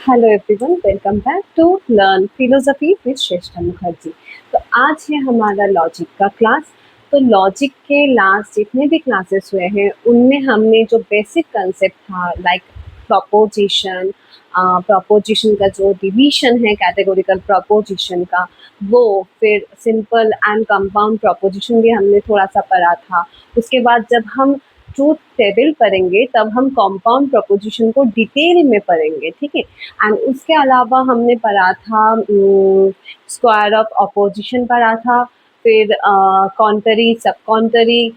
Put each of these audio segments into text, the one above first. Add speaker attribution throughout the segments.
Speaker 1: Hello everyone, welcome back to learn philosophy with Shreshtha Mukherjee. तो आज है हमारा लॉजिक का क्लास। तो लॉजिक के लास्ट जितने भी क्लासेस हुए हैं उनमें हमने जो बेसिक कंसेप्ट था लाइक प्रोपोजिशन, प्रोपोजिशन का जो डिवीजन है कैटेगोरिकल प्रोपोजिशन का, वो फिर सिंपल एंड कंपाउंड प्रोपोजिशन भी हमने थोड़ा सा पढ़ा था। उसके बाद जब हम ट्रूथ टेबल पढ़ेंगे तब हम कंपाउंड प्रोपोजिशन को डिटेल में पढ़ेंगे, ठीक है। एंड उसके अलावा हमने पढ़ा था स्क्वायर ऑफ अपोजिशन पढ़ा था, फिर कॉन्टरी सब कॉन्टरी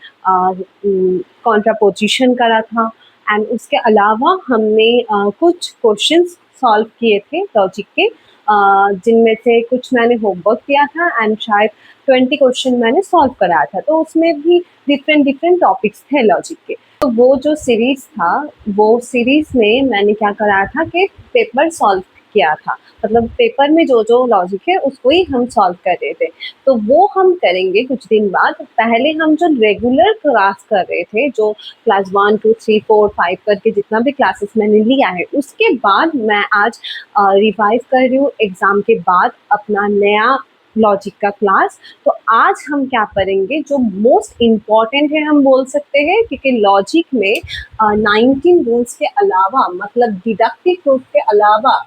Speaker 1: कॉन्ट्रापोजिशन करा था। एंड उसके अलावा हमने कुछ क्वेश्चंस सॉल्व किए थे लॉजिक के, जिनमें से कुछ मैंने होमवर्क किया था एंड शायद 20 क्वेश्चन मैंने सॉल्व कराया था। तो उसमें भी डिफरेंट डिफरेंट टॉपिक्स थे लॉजिक के। तो वो जो सीरीज था, वो सीरीज में मैंने क्या कराया था कि पेपर सॉल्व किया था, मतलब पेपर में जो जो लॉजिक है उसको ही हम सॉल्व कर रहे थे। तो वो हम करेंगे कुछ दिन बाद। पहले हम जो रेगुलर क्लास कर रहे थे, जो क्लास 1 2 3 4 5 करके जितना भी क्लासेस मैंने लिया है, उसके बाद मैं आज रिवाइज कर रही हूँ एग्जाम के बाद अपना नया लॉजिक का क्लास। तो आज हम क्या करेंगे, जो मोस्ट इम्पॉर्टेंट है हम बोल सकते हैं, क्योंकि लॉजिक में 19 रूल्स के अलावा, मतलब डिडक्टिव प्रूफ के अलावा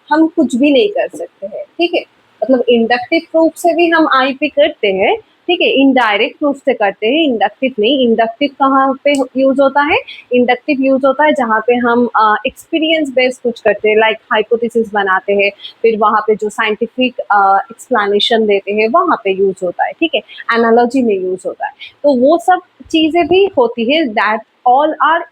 Speaker 1: हम कुछ भी नहीं कर सकते हैं, ठीक है। मतलब इंडक्टिव प्रूफ से भी हम आईपी करते हैं, ठीक है, इनडायरेक्ट प्रूफ से करते हैं, इंडक्टिव नहीं। इंडक्टिव कहाँ पे यूज होता है? इंडक्टिव यूज होता है जहाँ पे हम एक्सपीरियंस बेस्ड कुछ करते हैं, लाइक हाइपोथेसिस बनाते हैं, फिर वहाँ पे जो साइंटिफिक एक्सप्लेनेशन देते हैं वहाँ पे यूज होता है, ठीक है। एनालॉजी में यूज होता है। तो वो सब चीजें भी होती है, that all are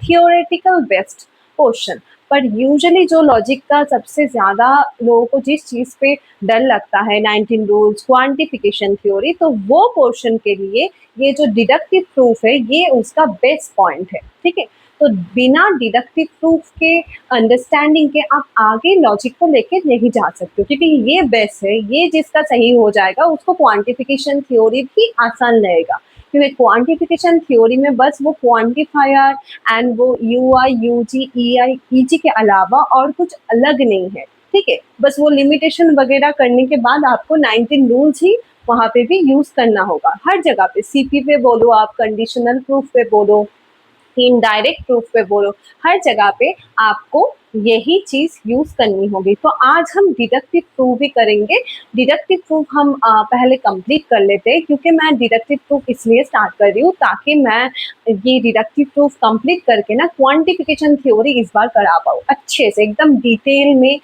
Speaker 1: theoretical based question. पर यूजुअली जो लॉजिक का सबसे ज़्यादा लोगों को जिस चीज़ पे डर लगता है, 19 रूल्स, क्वांटिफिकेशन थ्योरी, तो वो पोर्शन के लिए ये जो डिडक्टिव प्रूफ है ये उसका बेस्ट पॉइंट है, ठीक है। तो बिना डिडक्टिव प्रूफ के अंडरस्टैंडिंग के आप आगे लॉजिक को लेके नहीं जा सकते, क्योंकि ये बेस्ट है। ये जिसका सही हो जाएगा उसको क्वांटिफिकेशन थ्योरी भी आसान लगेगा, क्योंकि क्वांटिफिकेशन थ्योरी में बस वो क्वांटिफायर एंड वो यू आई यू जी ई आई ई जी के अलावा और कुछ अलग नहीं है, ठीक है। बस वो लिमिटेशन वगैरह करने के बाद आपको 19 रूल्स ही वहाँ पे भी यूज करना होगा। हर जगह पे सीपी पे बोलो, आप कंडीशनल प्रूफ पे बोलो, इनडायरेक्ट प्रूफ पे बोलो, हर जगह पे आपको यही चीज यूज करनी होगी। तो आज हम डिडक्टिव प्रूफ भी करेंगे। डिडक्टिव प्रूफ हम पहले कंप्लीट कर लेते हैं, क्योंकि मैं डिडक्टिव प्रूफ इसलिए स्टार्ट कर रही हूँ ताकि मैं ये डिडक्टिव प्रूफ कंप्लीट करके ना क्वांटिफिकेशन थ्योरी इस बार करा पाऊँ अच्छे से, एकदम डिटेल में।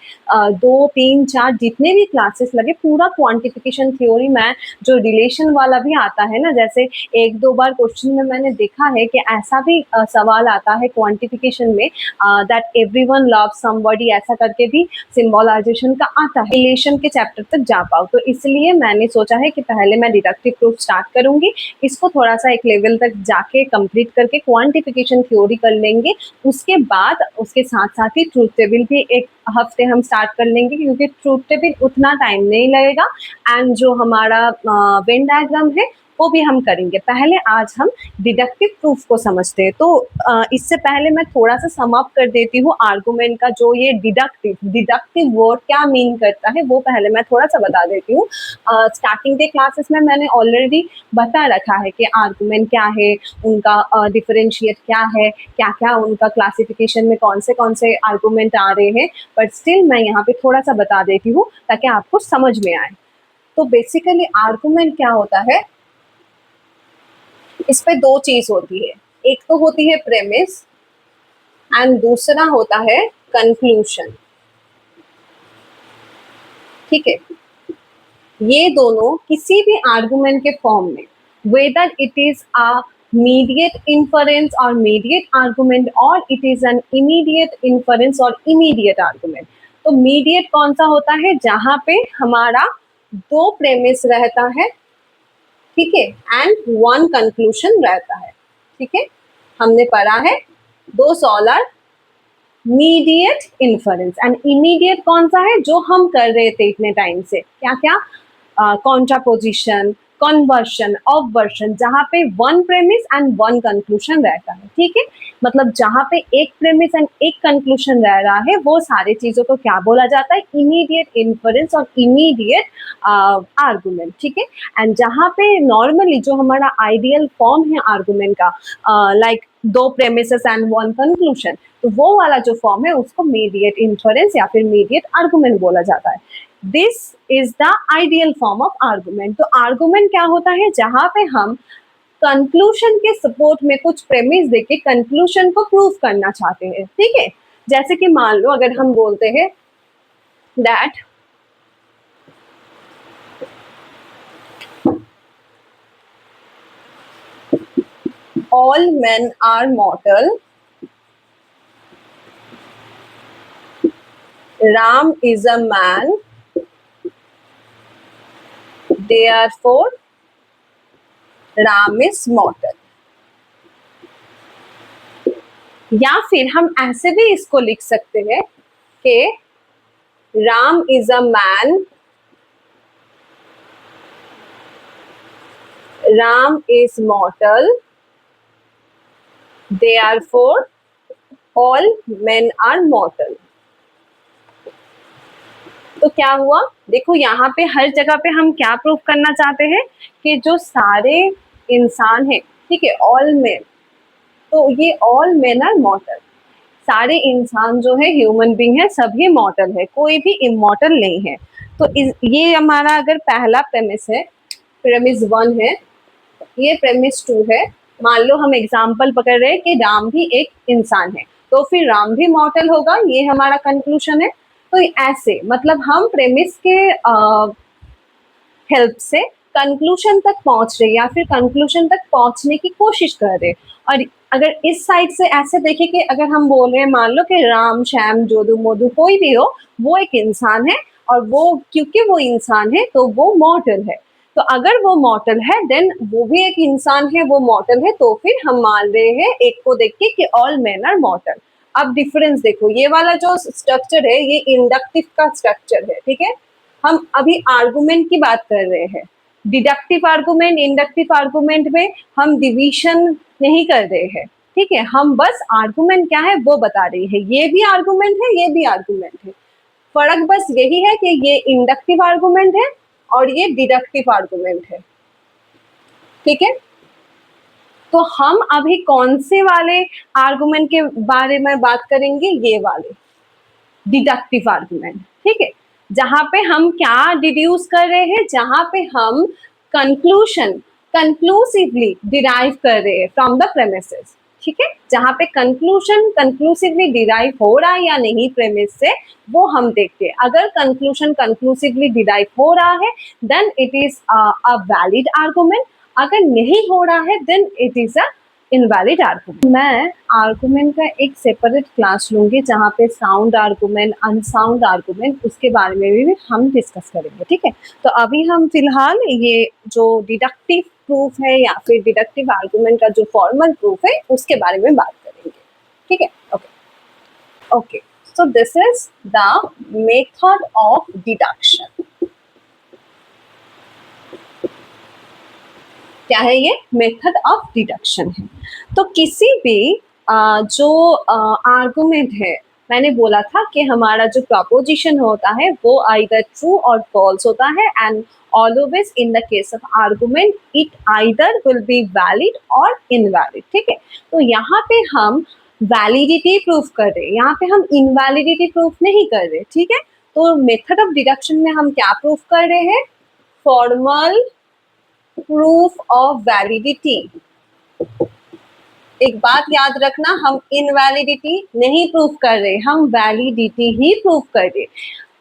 Speaker 1: 2 3 4 जितने भी क्लासेस लगे पूरा क्वांटिफिकेशन थ्योरी मैं, जो रिलेशन वाला भी आता है ना, जैसे 1 2 बार क्वेश्चन में मैंने देखा है कि ऐसा भी सवाल आता है क्वांटिफिकेशन में, दैट एवरीवन लव समबडी, ऐसा करके भी सिंबलाइजेशन का आता है, रिलेशन के चैप्टर तक जा पाओ। तो इसलिए मैंने सोचा है कि पहले मैं डिडक्टिव प्रूफ स्टार्ट करूंगी, इसको थोड़ा सा एक लेवल तक जाके कंप्लीट करके क्वांटिफिकेशन थ्योरी कर लेंगे। उसके बाद उसके साथ साथ ही ट्रूथ टेबल भी एक हफ्ते हम स्टार्ट कर लेंगे, क्योंकि ट्रूथ टेबल उतना टाइम नहीं लगेगा। एंड जो हमारा वेन डायग्राम है वो भी हम करेंगे। पहले आज हम डिडक्टिव प्रूफ को समझते हैं। तो इससे पहले मैं थोड़ा सा सम अप कर देती हूँ आर्गुमेंट का, जो ये डिडक्टिव डिडक्टिव वर्ड क्या मीन करता है वो पहले मैं थोड़ा सा बता देती हूँ। स्टार्टिंग के क्लासेस में मैंने ऑलरेडी बता रखा है कि आर्गुमेंट क्या है, उनका डिफरेंशिएट क्या है, क्या क्या उनका क्लासिफिकेशन में कौन से आर्गुमेंट आ रहे हैं। बट स्टिल मैं यहाँ पे थोड़ा सा बता देती हूँ ताकि आपको समझ में आए। तो बेसिकली आर्गुमेंट क्या होता है, इस पे 2 चीज होती है। एक तो होती है प्रेमिस एंड दूसरा होता है कंक्लूशन, ठीक है। ये दोनों किसी भी आर्गुमेंट के फॉर्म में, whether it is a mediate inference और मीडिएट आर्गुमेंट, और it is an immediate inference और इमीडिएट आर्गुमेंट। तो मीडिएट कौन सा होता है? जहां पे हमारा 2 प्रेमिस रहता है, ठीक है, एंड 1 कंक्लूशन रहता है, ठीक है। हमने पढ़ा है 2 सॉलर मीडिएट इन्फरेंस एंड इमीडिएट कौन सा है? जो हम कर रहे थे इतने टाइम से, क्या क्या? कॉन्ट्रापोजिशन, कन्वर्शन, ऑबवर्शन, जहाँ पे one premise and one conclusion रहता है, ठीक है। मतलब जहाँ पे एक प्रेमिस एंड एक कंक्लूजन रह रहा है, वो सारी चीजों को क्या बोला जाता है, इमीडिएट इन्फरेंस और इमीडिएट आर्गुमेंट, ठीक है। एंड जहाँ पे नॉर्मली जो हमारा आइडियल फॉर्म है आर्गुमेंट का, लाइक दो प्रेमिसेस एंड वन कंक्लूजन, तो वो वाला जो फॉर्म है उसको मीडिएट इन्फरेंस या फिर मीडिएट आर्गुमेंट बोला जाता है। This is the ideal form of argument. तो आर्गुमेंट क्या होता है, जहां पे हम कंक्लूजन के सपोर्ट में कुछ प्रेमिस देके कंक्लूजन को प्रूव करना चाहते हैं, ठीक है। जैसे कि मान लो अगर हम बोलते हैं that all men are mortal, Ram is a man, therefore Ram is mortal। या फिर हम ऐसे भी इसको लिख सकते हैं कि Ram is a man, Ram is मॉर्टल, therefore all men are mortal। तो क्या हुआ, देखो यहाँ पे हर जगह पे हम क्या प्रूफ करना चाहते हैं कि जो सारे इंसान है, ठीक है, ऑल मेन, तो ये ऑल मेन आर मॉर्टल, सारे इंसान जो है ह्यूमन बीइंग है, सभी मॉर्टल है, कोई भी इमॉर्टल नहीं है। तो ये हमारा अगर पहला प्रेमिस है, प्रेमिस 1 है, ये प्रेमिस 2 है। मान लो हम एग्जाम्पल पकड़ रहे हैं कि राम भी एक इंसान है, तो फिर राम भी मॉर्टल होगा, ये हमारा कंक्लूजन है। तो ऐसे मतलब हम प्रेमिस के हेल्प से कंक्लूजन तक पहुंच रहे या फिर कंक्लूजन तक पहुंचने की कोशिश कर रहे। और अगर इस साइड से ऐसे देखें कि अगर हम बोल रहे हैं, मान लो कि राम श्याम जोदू मोदू कोई भी हो, वो एक इंसान है, और वो क्योंकि वो इंसान है तो वो मॉर्टल है। तो अगर वो मॉर्टल है देन वो भी एक इंसान है, वो मॉर्टल है, तो फिर हम मान रहे हैं एक को देख के कि ऑल मेन आर मॉर्टल। अब डिफरेंस देखो, ये वाला जो स्ट्रक्चर है ये इंडक्टिव का स्ट्रक्चर है, ठीक है। हम अभी आर्गुमेंट की बात कर रहे हैं। डिडक्टिव आर्गुमेंट, इंडक्टिव आर्गुमेंट में हम डिवीजन नहीं कर रहे हैं, ठीक है, हम बस आर्गुमेंट क्या है वो बता रहे हैं। ये भी आर्गुमेंट है, ये भी आर्गुमेंट है, फर्क बस यही है कि ये इंडक्टिव आर्गुमेंट है और ये डिडक्टिव आर्गुमेंट है, ठीक है। तो हम अभी कौन से वाले आर्गुमेंट के बारे में बात करेंगे, ये वाले डिडक्टिव आर्गुमेंट, ठीक है। जहां पे हम क्या डिड्यूस कर रहे हैं, जहां पे हम कंक्लूजन कंक्लूसिवली डिराइव कर रहे हैं फ्रॉम द प्रेमिसेस, ठीक है। जहां पे कंक्लूजन कंक्लूसिवली डिराइव हो रहा है या नहीं प्रेमिस से, वो हम देखते हैं। अगर कंक्लूजन कंक्लूसिवली डिराइव हो रहा है then it is a valid argument, अगर नहीं हो रहा है then it is a invalid argument. मैं आर्गुमेंट का एक सेपरेट क्लास लूंगी जहाँ पे साउंड आर्गुमेंट, अनसाउंड आर्गुमेंट, उसके बारे में भी हम डिस्कस करेंगे, ठीक है। तो अभी हम फिलहाल ये जो डिडक्टिव प्रूफ है या फिर डिडक्टिव आर्गुमेंट का जो फॉर्मल प्रूफ है उसके बारे में बात करेंगे, ठीक है। Okay okay, so this is the method of deduction. क्या है ये, मेथड ऑफ डिडक्शन है। तो किसी भी जो आर्गुमेंट है, मैंने बोला था कि हमारा जो प्रपोजिशन होता है वो आइदर ट्रू और फॉल्स होता है, and always in the case of argument it either will be valid और इनवैलिड, ठीक है। तो यहाँ पे हम वैलिडिटी प्रूफ कर रहे हैं, यहाँ पे हम इनवैलिडिटी प्रूफ नहीं कर रहे, ठीक है। तो मेथड ऑफ डिडक्शन में हम क्या प्रूफ कर रहे हैं, फॉर्मल प्रूफ ऑफ वैलिडिटी। एक बात याद रखना, हम इनवैलिडिटी नहीं प्रूफ कर रहे, हम वैलिडिटी ही प्रूफ कर रहे।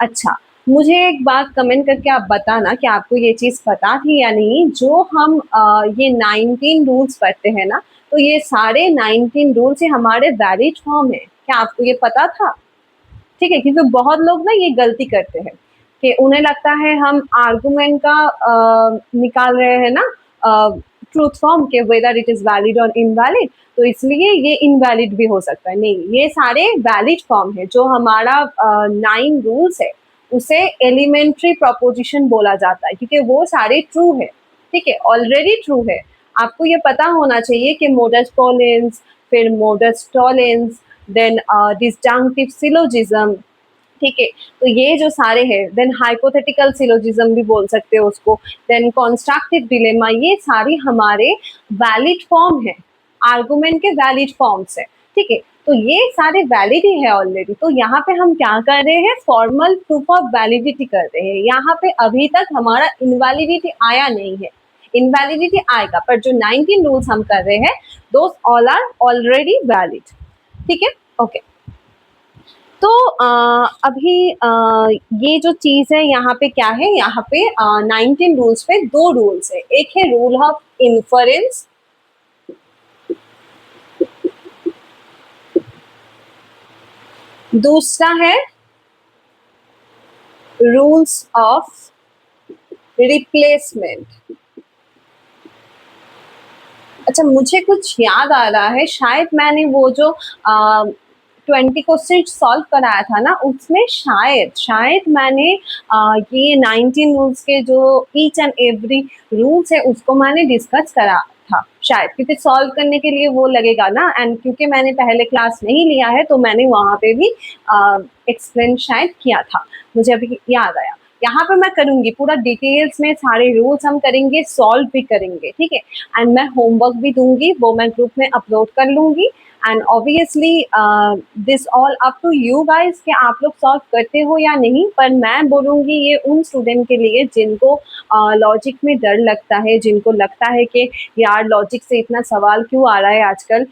Speaker 1: अच्छा, मुझे एक बात कमेंट करके आप बताना कि आपको ये चीज पता थी या नहीं। जो हम ये 19 रूल्स पढ़ते हैं ना, तो ये सारे 19 रूल्स ही हमारे वैलिड फॉर्म है। क्या आपको ये पता था, ठीक है। क्योंकि बहुत लोग ना ये गलती करते हैं कि उन्हें लगता है हम आर्गुमेंट का निकाल रहे हैं ना ट्रूथ फॉर्म के वेदर इट इज वैलिड और इनवैलिड, तो इसलिए ये इनवैलिड भी हो सकता है। नहीं, ये सारे वैलिड फॉर्म है। जो हमारा 9 रूल्स है उसे एलिमेंट्री प्रोपोजिशन बोला जाता है, क्योंकि वो सारे ट्रू है, ठीक है, ऑलरेडी ट्रू है। आपको ये पता होना चाहिए कि मोडस पोलेंस, फिर मोडस टॉलेंस, देन डिसजंक्टिव सिलोजिज्म, ठीक है। तो ये जो सारे हैं, देन हाइपोथेटिकल सिलोजिज्म भी बोल सकते हो उसको, देन कॉन्स्ट्रक्टिव डिलेमा, ये सारी हमारे वैलिड फॉर्म है, आर्गुमेंट के वैलिड फॉर्म्स है, ठीक है। तो ये सारे वैलिड ही है ऑलरेडी। तो यहाँ पे हम क्या कर रहे हैं, फॉर्मल प्रूफ ऑफ वैलिडिटी कर रहे हैं। यहाँ पे अभी तक हमारा इनवैलिडिटी आया नहीं है, इनवैलिडिटी आएगा, पर जो 19 रूल्स हम कर रहे हैं those all are already valid, ठीक है, ओके। तो अभी ये जो चीज है यहाँ पे क्या है, यहाँ पे 19 रूल्स पे दो रूल्स है। एक है रूल ऑफ इन्फरेंस, दूसरा है रूल्स ऑफ रिप्लेसमेंट। अच्छा, मुझे कुछ याद आ रहा है, शायद मैंने वो जो 20 क्वेश्चन सॉल्व कराया था ना, उसमें शायद मैंने ये 19 रूल्स के जो ईच एंड एवरी रूल्स है उसको मैंने डिस्कस करा था शायद, क्योंकि सॉल्व करने के लिए वो लगेगा ना, एंड क्योंकि मैंने पहले क्लास नहीं लिया है तो मैंने वहाँ पे भी एक्सप्लेन शायद किया था, मुझे अभी याद आया। यहाँ पे मैं करूंगी पूरा डिटेल्स में, सारे रूल्स हम करेंगे, सॉल्व भी करेंगे, ठीक है। एंड मैं होमवर्क भी दूंगी, वो मैं ग्रुप में अपलोड कर लूंगी। And obviously this all up to you guys कि आप लोग सॉल्व करते हो या नहीं, पर मैं बोलूंगी ये उन स्टूडेंट के लिए जिनको लॉजिक में डर लगता है, जिनको लगता है कि यार लॉजिक से इतना सवाल क्यों आ रहा है आजकल,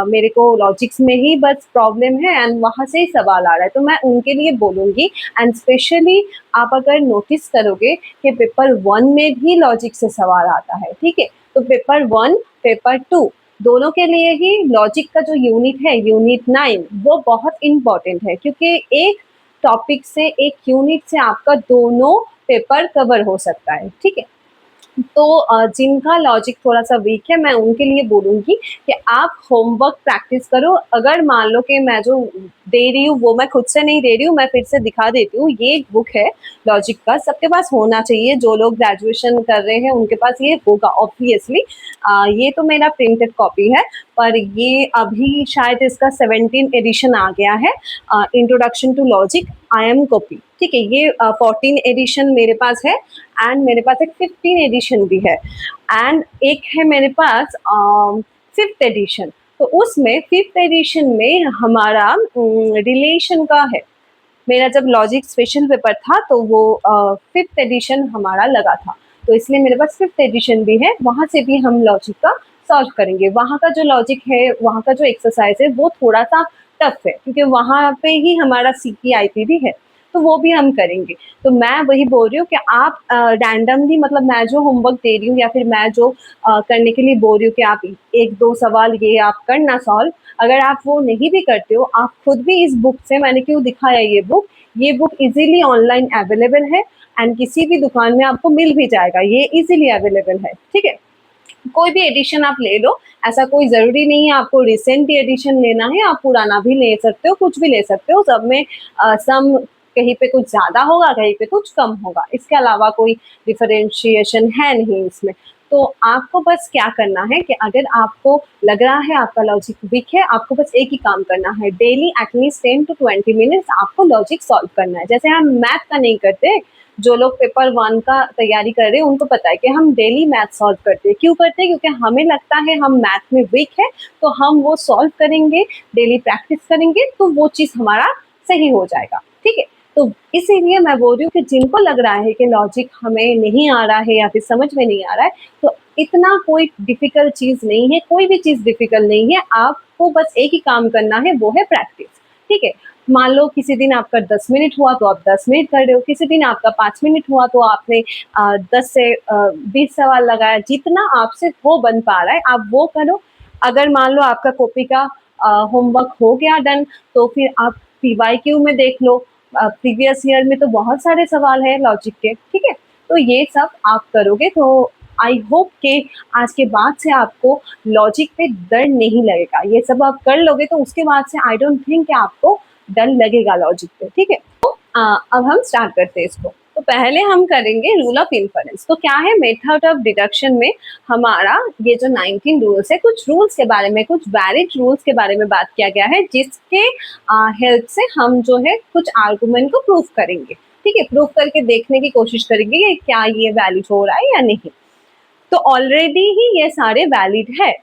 Speaker 1: मेरे को लॉजिक्स में ही बस प्रॉब्लम है एंड वहाँ से ही सवाल आ रहा है, तो मैं उनके लिए बोलूंगी। एंड स्पेशली आप अगर नोटिस करोगे कि पेपर 1 में भी लॉजिक से सवाल आता है, ठीक है, तो पेपर 1 पेपर 2 दोनों के लिए ही लॉजिक का जो यूनिट है, यूनिट 9, वो बहुत इंपॉर्टेंट है, क्योंकि एक टॉपिक से, एक यूनिट से आपका दोनों पेपर कवर हो सकता है, ठीक है। तो जिनका लॉजिक थोड़ा सा वीक है, मैं उनके लिए बोलूंगी कि आप होमवर्क प्रैक्टिस करो। अगर मान लो कि मैं जो दे रही हूँ वो मैं खुद से नहीं दे रही हूँ, मैं फिर से दिखा देती हूँ, ये एक बुक है लॉजिक का, सबके पास होना चाहिए, जो लोग ग्रेजुएशन कर रहे हैं उनके पास ये होगा ऑब्वियसली। ये तो मेरा प्रिंटेड कॉपी है, पर ये अभी शायद इसका 17 एडिशन आ गया है, introduction to logic I am copy, ठीक है। ये 14 एडिशन मेरे पास है, एंड मेरे पास एक 15 एडिशन भी है, एंड एक है मेरे पास 5th एडिशन। तो उसमें 5th एडिशन में हमारा रिलेशन का है। मेरा जब लॉजिक स्पेशल पेपर था तो वो 5th एडिशन हमारा लगा था, तो इसलिए मेरे पास 5th एडिशन भी है, वहाँ से भी हम लॉजिक का सॉल्व करेंगे। वहाँ का जो लॉजिक है, वहाँ का जो एक्सरसाइज है वो थोड़ा सा टफ है, क्योंकि वहाँ पे ही हमारा CPIP भी है, तो वो भी हम करेंगे। तो मैं वही बोल रही हूँ कि आप रैंडमली, मतलब मैं जो होमवर्क दे रही हूँ या फिर मैं जो करने के लिए बोल रही हूँ कि आप 1-2 सवाल ये आप करना सॉल्व, अगर आप वो नहीं भी करते हो, आप खुद भी इस बुक से, मैंने क्यों दिखाया ये बुक इजीली ऑनलाइन अवेलेबल है, एंड किसी भी दुकान में आपको मिल भी जाएगा, ये इजीली अवेलेबल है, ठीक है। कोई भी एडिशन आप ले लो, ऐसा कोई ज़रूरी नहीं है आपको रिसेंट एडिशन लेना है, आप पुराना भी ले सकते हो, कुछ भी ले सकते हो, सब में सम कहीं पे कुछ ज़्यादा होगा, कहीं पे कुछ कम होगा, इसके अलावा कोई डिफरेंशिएशन है नहीं इसमें। तो आपको बस क्या करना है कि अगर आपको लग रहा है आपका लॉजिक वीक है, आपको बस एक ही काम करना है, डेली एटलीस्ट 10 to 20 मिनट्स आपको लॉजिक सॉल्व करना है। जैसे हम मैथ का नहीं करते, जो लोग पेपर 1 का तैयारी कर रहे हैं उनको पता है कि हम डेली मैथ सॉल्व करते हैं। क्यों करते हैं? क्योंकि हमें लगता है हम मैथ में वीक है, तो हम वो सॉल्व करेंगे, डेली प्रैक्टिस करेंगे, तो वो चीज़ हमारा सही हो जाएगा, ठीक है। तो इसीलिए मैं बोल रही हूँ कि जिनको लग रहा है कि लॉजिक हमें नहीं आ रहा है या फिर समझ में नहीं आ रहा है, तो इतना कोई डिफिकल्ट चीज़ नहीं है, कोई भी चीज़ डिफिकल्ट नहीं है, आपको बस एक ही काम करना है, वो है प्रैक्टिस, ठीक है। मान लो किसी दिन आपका 10 मिनट हुआ तो आप 10 मिनट कर रहे हो, किसी दिन आपका 5 मिनट हुआ तो आपने 10 से 20 सवाल लगाया, जितना आपसे हो बन पा रहा है आप वो करो। अगर मान लो आपका कॉपी का होमवर्क हो गया डन, तो फिर आप PYQ में देख लो, प्रीवियस ईयर में तो बहुत सारे सवाल हैं लॉजिक के, ठीक है। तो ये सब आप करोगे तो आई होप कि आज के बाद से आपको लॉजिक पे डर नहीं लगेगा। ये सब आप कर लोगे तो उसके बाद से आई डोंट थिंक कि आपको डर लगेगा लॉजिक पे, ठीक है। तो अब हम स्टार्ट करते हैं इसको। तो पहले हम करेंगे रूल ऑफ इन्फरेंस। तो क्या है, मेथड ऑफ डिडक्शन में हमारा ये जो 19 रूल्स है, कुछ रूल्स के बारे में, कुछ वैलिड रूल्स के बारे में बात किया गया है, जिसके हेल्प से हम जो है कुछ आर्गुमेंट को प्रूफ करेंगे। ठीक है, प्रूफ करके देखने की कोशिश करेंगे कि क्या ये वैलिड हो रहा है या नहीं। तो ऑलरेडी ही ये सारे वैलिड है,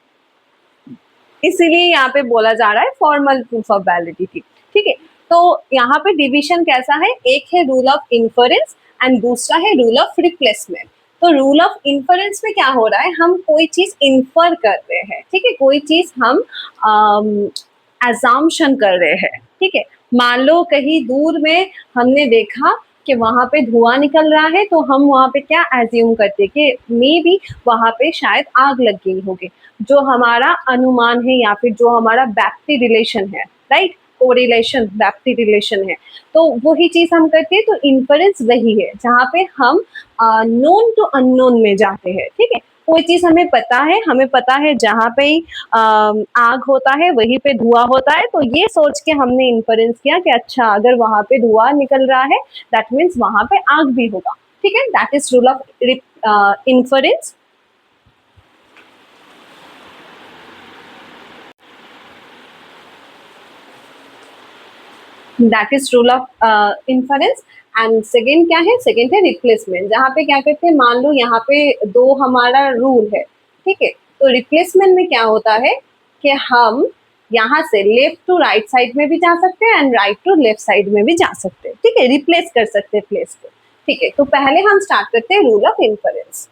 Speaker 1: इसीलिए यहाँ पे बोला जा रहा है फॉर्मल प्रूफ ऑफ वैलिडिटी। ठीक है, तो यहाँ पे डिवीजन कैसा है, एक है रूल ऑफ इन्फरेंस एंड दूसरा है रूल ऑफ रिप्लेसमेंट। तो रूल ऑफ इन्फरेंस में क्या हो रहा है, हम कोई चीज इन्फर कर रहे हैं। ठीक है, कोई चीज हम अजाम्पशन कर रहे हैं। ठीक है, मान लो कहीं दूर में हमने देखा कि वहां पे धुआं निकल रहा है, तो हम वहां पे क्या एज्यूम करते कि मे बी वहां पे शायद आग लग गई होगी। जो हमारा अनुमान है या फिर जो हमारा बैप्टी रिलेशन है, राइट, कोरिलेशन बैप्टी रिलेशन है, तो वही चीज हम करते हैं। तो इन्फरेंस वही है जहाँ पे हम नोन टू अननोन में जाते हैं। ठीक है, कोई चीज हमें पता है जहाँ पे आग होता है वहीं पे धुआं होता है, तो ये सोच के हमने इन्फरेंस किया कि अच्छा अगर वहां पे धुआं निकल रहा है दैट मीन्स वहां पे आग भी होगा। ठीक है, that is rule of inference. That is rule of inference. And second क्या है, सेकेंड है रिप्लेसमेंट, जहाँ पे क्या करते हैं, मान लो यहाँ पे दो हमारा रूल है। ठीक है, तो रिप्लेसमेंट में क्या होता है कि हम यहाँ से लेफ्ट टू राइट साइड में भी जा सकते हैं and right to left side में भी जा सकते हैं। ठीक है, रिप्लेस कर सकते हैं प्लेस को। ठीक है, तो पहले हम स्टार्ट करते हैं रूल ऑफ इन्फरेंस।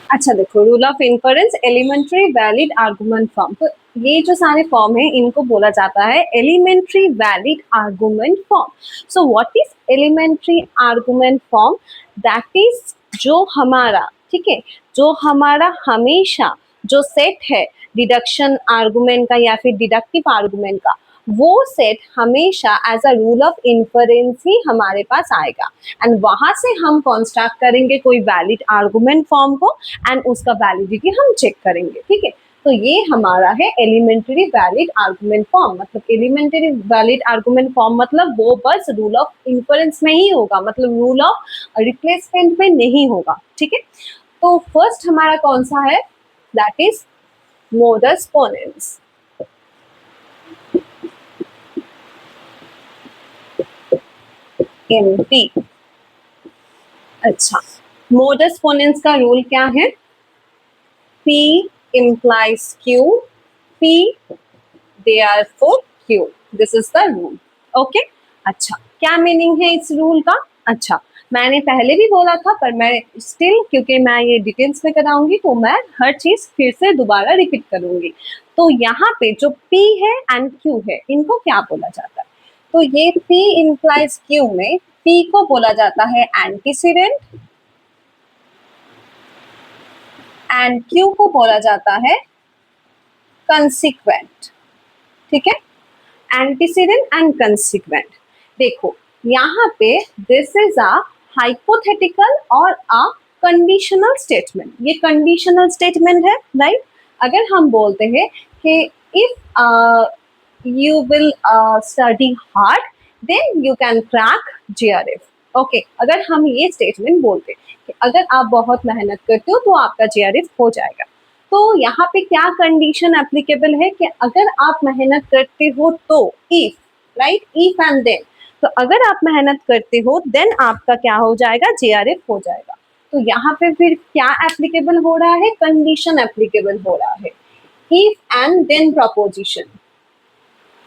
Speaker 1: अच्छा देखो, rule of inference, elementary valid argument form. तो ये जो सारे फॉर्म है इनको बोला जाता है elementary valid argument form. So what is elementary argument form? That is जो हमारा, ठीक है, जो हमारा हमेशा जो सेट है डिडक्शन आर्गुमेंट का या फिर डिडक्टिव आर्गुमेंट का, वो सेट हमेशा as a rule of inference ही हमारे पास आएगा एंड वहां से हम कंस्ट्रक्ट करेंगे कोई वैलिड आर्गुमेंट फॉर्म को एंड उसका वैलिडिटी हम चेक करेंगे। ठीक है, तो ये हमारा है एलिमेंट्री वैलिड आर्गुमेंट फॉर्म। मतलब एलिमेंट्री वैलिड आर्गुमेंट फॉर्म मतलब वो बस रूल ऑफ इन्फरेंस में ही होगा, मतलब रूल ऑफ रिप्लेसमेंट में नहीं होगा। ठीक है, तो फर्स्ट हमारा कौन सा है, दैट इज मोडस पोनेंस। MP। अच्छा, मोडस पोनेंस का रूल क्या है, P implies Q, P therefore Q, this is the rule. Okay, अच्छा क्या मीनिंग है इस रूल का? अच्छा, मैंने पहले भी बोला था पर मैं स्टिल, क्योंकि मैं ये डिटेल्स में कराऊंगी तो मैं हर चीज फिर से दोबारा रिपीट करूंगी। तो यहाँ पे जो P है एंड Q है, इनको क्या बोला जाता है? तो ये P implies Q में P को बोला जाता है एंटीसीडेंट एंड Q को बोला जाता है कंसिक्वेंट। ठीक है, एंटीसीडेंट एंड कंसिक्वेंट। देखो यहाँ पे दिस इज अ हाइपोथेटिकल और अ कंडीशनल स्टेटमेंट। ये कंडीशनल स्टेटमेंट है, राइट। अगर हम बोलते हैं कि if you will study hard then you can crack JRF। Okay, अगर हम ये स्टेटमेंट बोलते कि अगर आप बहुत मेहनत करते हो तो आपका JRF हो जाएगा, तो यहाँ पे क्या कंडीशन एप्लीकेबल है कि अगर आप मेहनत करते हो तो, if, right, if and then, तो अगर आप मेहनत करते हो देन आपका क्या हो जाएगा, JRF हो जाएगा। तो यहाँ पे फिर क्या एप्लीकेबल हो रहा है, कंडीशन एप्लीकेबल हो रहा है, इफ एंड देन प्रपोजिशन।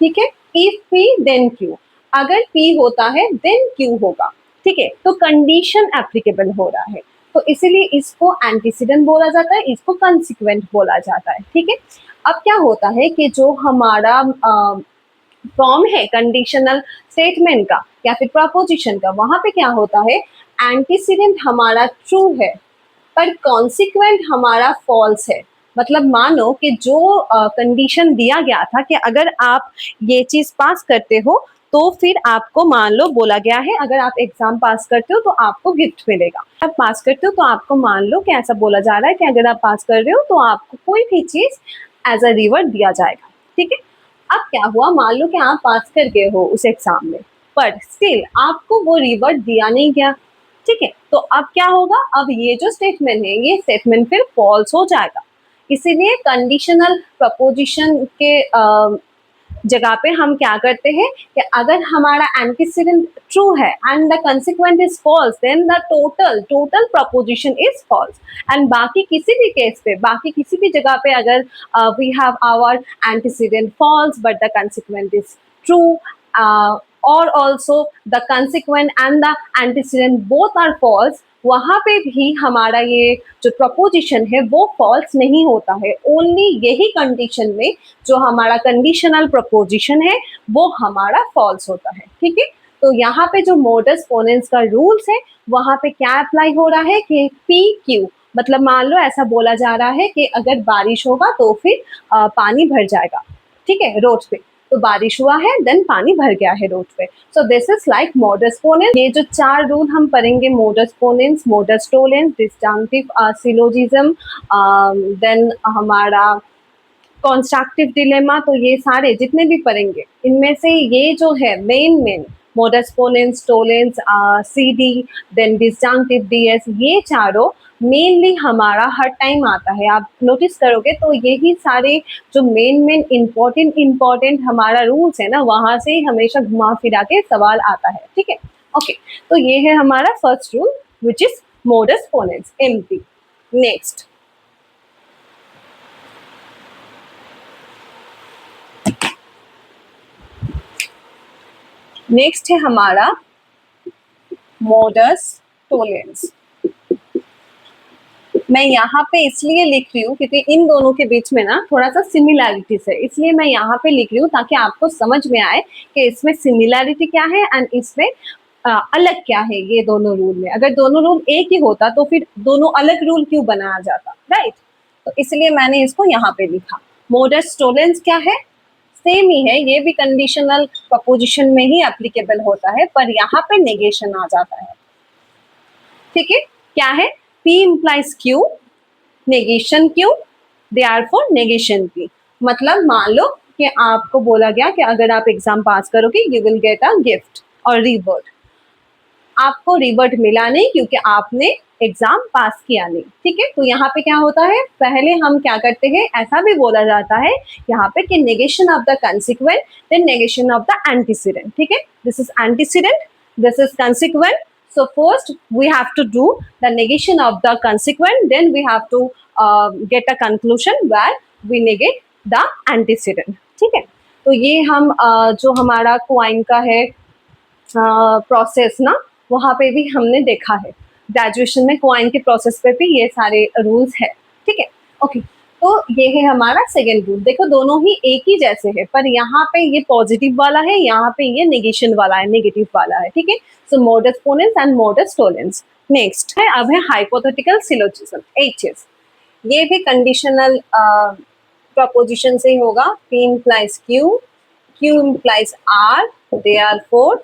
Speaker 1: ठीक है, इफ P देन Q, अगर P होता है देन Q होगा। ठीक है, तो कंडीशन एप्लीकेबल हो रहा है, तो इसीलिए इसको एंटीसीडेंट बोला जाता है, इसको कंसिक्वेंट बोला जाता है। ठीक है, अब क्या होता है कि जो हमारा फॉर्म है कंडीशनल स्टेटमेंट का या फिर प्रपोजिशन का, वहां पे क्या होता है, एंटीसीडेंट हमारा ट्रू है पर कॉन्सिक्वेंट हमारा फॉल्स है। मतलब मानो कि जो कंडीशन दिया गया था कि अगर आप ये चीज पास करते हो तो फिर आपको, मान लो बोला गया है अगर आप एग्जाम पास करते हो तो आपको गिफ्ट मिलेगा, आप पास करते हो तो आपको, मान लो कि ऐसा बोला जा रहा है कि अगर आप पास कर रहे हो तो आपको कोई भी चीज एज अ रिवॉर्ड दिया जाएगा। ठीक है, अब क्या हुआ, मान लो कि आप पास कर गए हो उस एग्जाम में, पर स्टिल आपको वो रिवर्ट दिया नहीं गया, ठीक है, तो अब क्या होगा, अब ये जो स्टेटमेंट है ये स्टेटमेंट फिर फॉल्स हो जाएगा। इसीलिए कंडीशनल प्रपोजिशन के जगह पे हम क्या करते हैं कि अगर हमारा एंटीसीडेंट ट्रू है and the consequent is false, then the total total proposition is false. And बाकी किसी भी केस पे, बाकी किसी भी जगह पे अगर we have our antecedent false but the consequent is true, और also the consequent and the antecedent both are false, वहां पे भी हमारा ये जो प्रपोजिशन है वो फॉल्स नहीं होता है। ओनली यही कंडीशन में जो हमारा कंडीशनल प्रपोजिशन है वो हमारा फॉल्स होता है, ठीक है। तो यहाँ पे जो मोडस पोनेंस का रूल्स है वहां पे क्या अप्लाई हो रहा है कि पी क्यू, मतलब मान लो ऐसा बोला जा रहा है कि अगर बारिश होगा तो फिर पानी भर जाएगा, ठीक है, रोड पे। तो बारिश हुआ है देन पानी भर गया है रोड पे। So this is like modus ponens. ये जो चार रूल हम पढ़ेंगे, modus ponens, modus tollens, disjunctive syllogism, then हमारा कॉन्स्ट्रक्टिव डिलेमा, तो ये सारे जितने भी पढ़ेंगे इनमें से ये जो है main modus ponens, tollens, CD, then disjunctive DS, ये चारों मेनली हमारा हर टाइम आता है। आप नोटिस करोगे तो यही सारे जो मेन इम्पोर्टेंट हमारा रूल्स है ना, वहां से ही हमेशा घुमा फिरा के सवाल आता है, ठीक है। ओके, तो ये है हमारा first rule which is modus ponens, MP. Next है हमारा मोडस टोलेंस। मैं यहाँ पे इसलिए लिख रही हूँ क्योंकि इन दोनों के बीच में ना थोड़ा सा सिमिलैरिटीज है, इसलिए मैं यहाँ पे लिख रही हूँ ताकि आपको समझ में आए कि इसमें सिमिलैरिटी क्या है एंड इसमें अलग क्या है। ये दोनों रूल में अगर दोनों रूल एक ही होता तो फिर दोनों अलग रूल क्यों बनाया जाता, राइट। तो इसलिए मैंने इसको यहाँ पे लिखा। मोडस टोलेंस क्या है, सेम ही है, ये भी कंडीशनल प्रपोजिशन में ही एप्लीकेबल होता है, पर यहाँ पे नेगेशन आ जाता है, ठीक है। क्या है, P implies Q, negation Q, therefore negation P। मतलब मान लो कि आपको बोला गया कि अगर आप एग्जाम पास करोगे you will get a gift और रिवर्ट, आपको रिवर्ट मिला नहीं क्योंकि आपने एग्जाम पास किया नहीं, ठीक है। तो यहाँ पे क्या होता है, पहले हम क्या करते हैं, ऐसा भी बोला जाता है यहाँ पे कि negation of the consequent then negation of the antecedent, ठीक है। This is antecedent, this is consequent. So first we have to do the negation of the consequent, then we have to get a conclusion where we negate the antecedent, ठीक है। तो ये हम जो हमारा coin का है प्रोसेस ना, वहाँ पे भी हमने देखा है, ग्रेजुएशन में क्वाइन के प्रोसेस पे भी ये सारे रूल्स है, ठीक है। ओके, तो ये है हमारा सेकेंड रूल। देखो दोनों ही एक ही जैसे है, पर यहाँ पे ये पॉजिटिव वाला है, यहाँ पे ये नेगेशन वाला है, नेगेटिव वाला है, ठीक है। So modus ponens and modus tollens. Next है अब है हाइपोथेटिकल सिलोजिज्म, एचएस। ये भी कंडीशनल प्रपोजिशन से ही होगा। P implies Q, Q implies R, therefore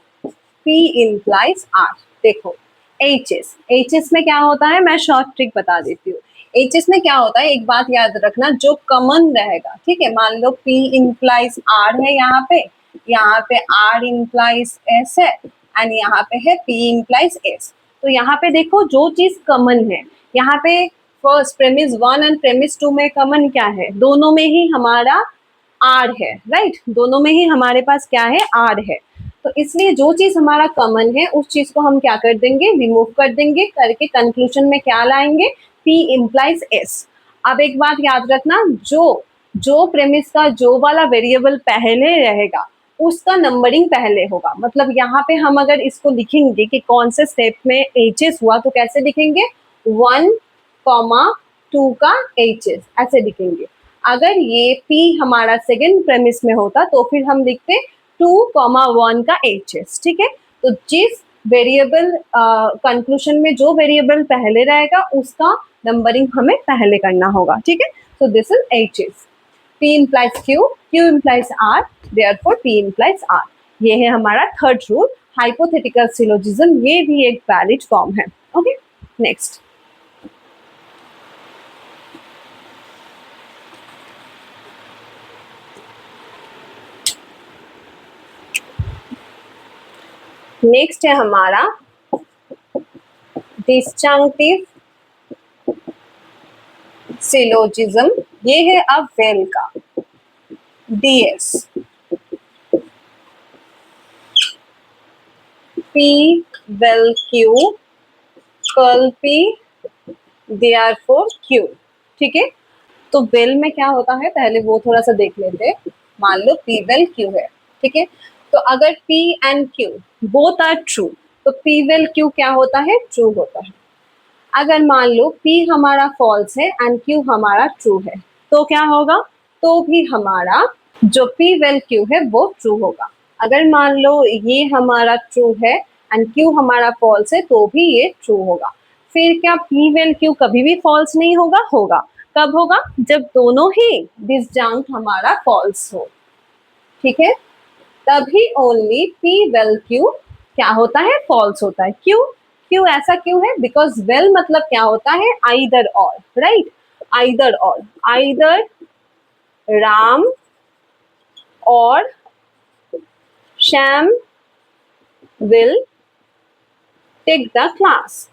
Speaker 1: P implies R। देखो HS, HS में क्या होता है, मैं शॉर्ट ट्रिक बता देती हूँ। HS में क्या होता है, एक बात याद रखना, जो कॉमन रहेगा, ठीक है। मान लो P implies R है यहाँ पे R implies S है एंड यहाँ पे है P implies S। तो यहाँ पे देखो जो चीज कॉमन है, यहाँ पे फर्स्ट प्रेमिस 1 एंड प्रेमिस 2 में कॉमन क्या है, दोनों में ही हमारा आर है, राइट। दोनों में ही हमारे पास क्या है, आर है। तो इसलिए जो चीज हमारा कॉमन है उस चीज को हम क्या कर देंगे, रिमूव कर देंगे, करके कंक्लूजन में क्या लाएंगे, P implies S। अब एक बात याद रखना, जो प्रेमिस का जो वाला वेरिएबल पहले रहेगा उसका नंबरिंग पहले होगा। मतलब यहाँ पे हम अगर इसको लिखेंगे कि कौन से स्टेप में एचएस हुआ तो कैसे लिखेंगे, 1, 2 का एचएस ऐसे लिखेंगे। अगर ये P हमारा सेकेंड प्रेमिस में होता तो फिर हम लिखते 2, 1 का एचएस, ठीक है। तो जिस वेरिएबल कंक्लूजन में जो वेरिएबल पहले रहेगा उसका नंबरिंग हमें पहले करना होगा, ठीक है। सो this is HS. P implies Q, Q implies R, therefore P implies R। ये है हमारा थर्ड रूल, हाइपोथेटिकल सिलोजिज्म, ये भी एक वैलिड फॉर्म है। Okay, next. नेक्स्ट है हमारा डिस्जंक्टिव सिलोजिज्म। ये है अब वेल का DS, P vel Q, curl P, therefore Q. ठीक है, तो वेल में क्या होता है पहले वो थोड़ा सा देख लेते हैं। मान लो पी वेल क्यू है, ठीक है, तो अगर P and Q both are true तो पी वेल क्यू क्या होता है, ट्रू होता है। अगर मान लो P हमारा फॉल्स है एंड Q हमारा ट्रू है तो क्या होगा, तो भी हमारा जो P वेल Q है वो ट्रू होगा। अगर मान लो ये हमारा ट्रू है एंड Q हमारा फॉल्स है तो भी ये ट्रू होगा। फिर क्या P वेल Q कभी भी फॉल्स नहीं होगा? होगा। कब होगा? जब दोनों ही डिसजंक्ट हमारा फॉल्स हो। ठीक है, तभी ओनली P वेल Q क्या होता है, फॉल्स होता है। क्यों? क्यों ऐसा क्यों है? बिकॉज वेल मतलब क्या होता है, either or, right, either or, either Ram और Shyam will take the class.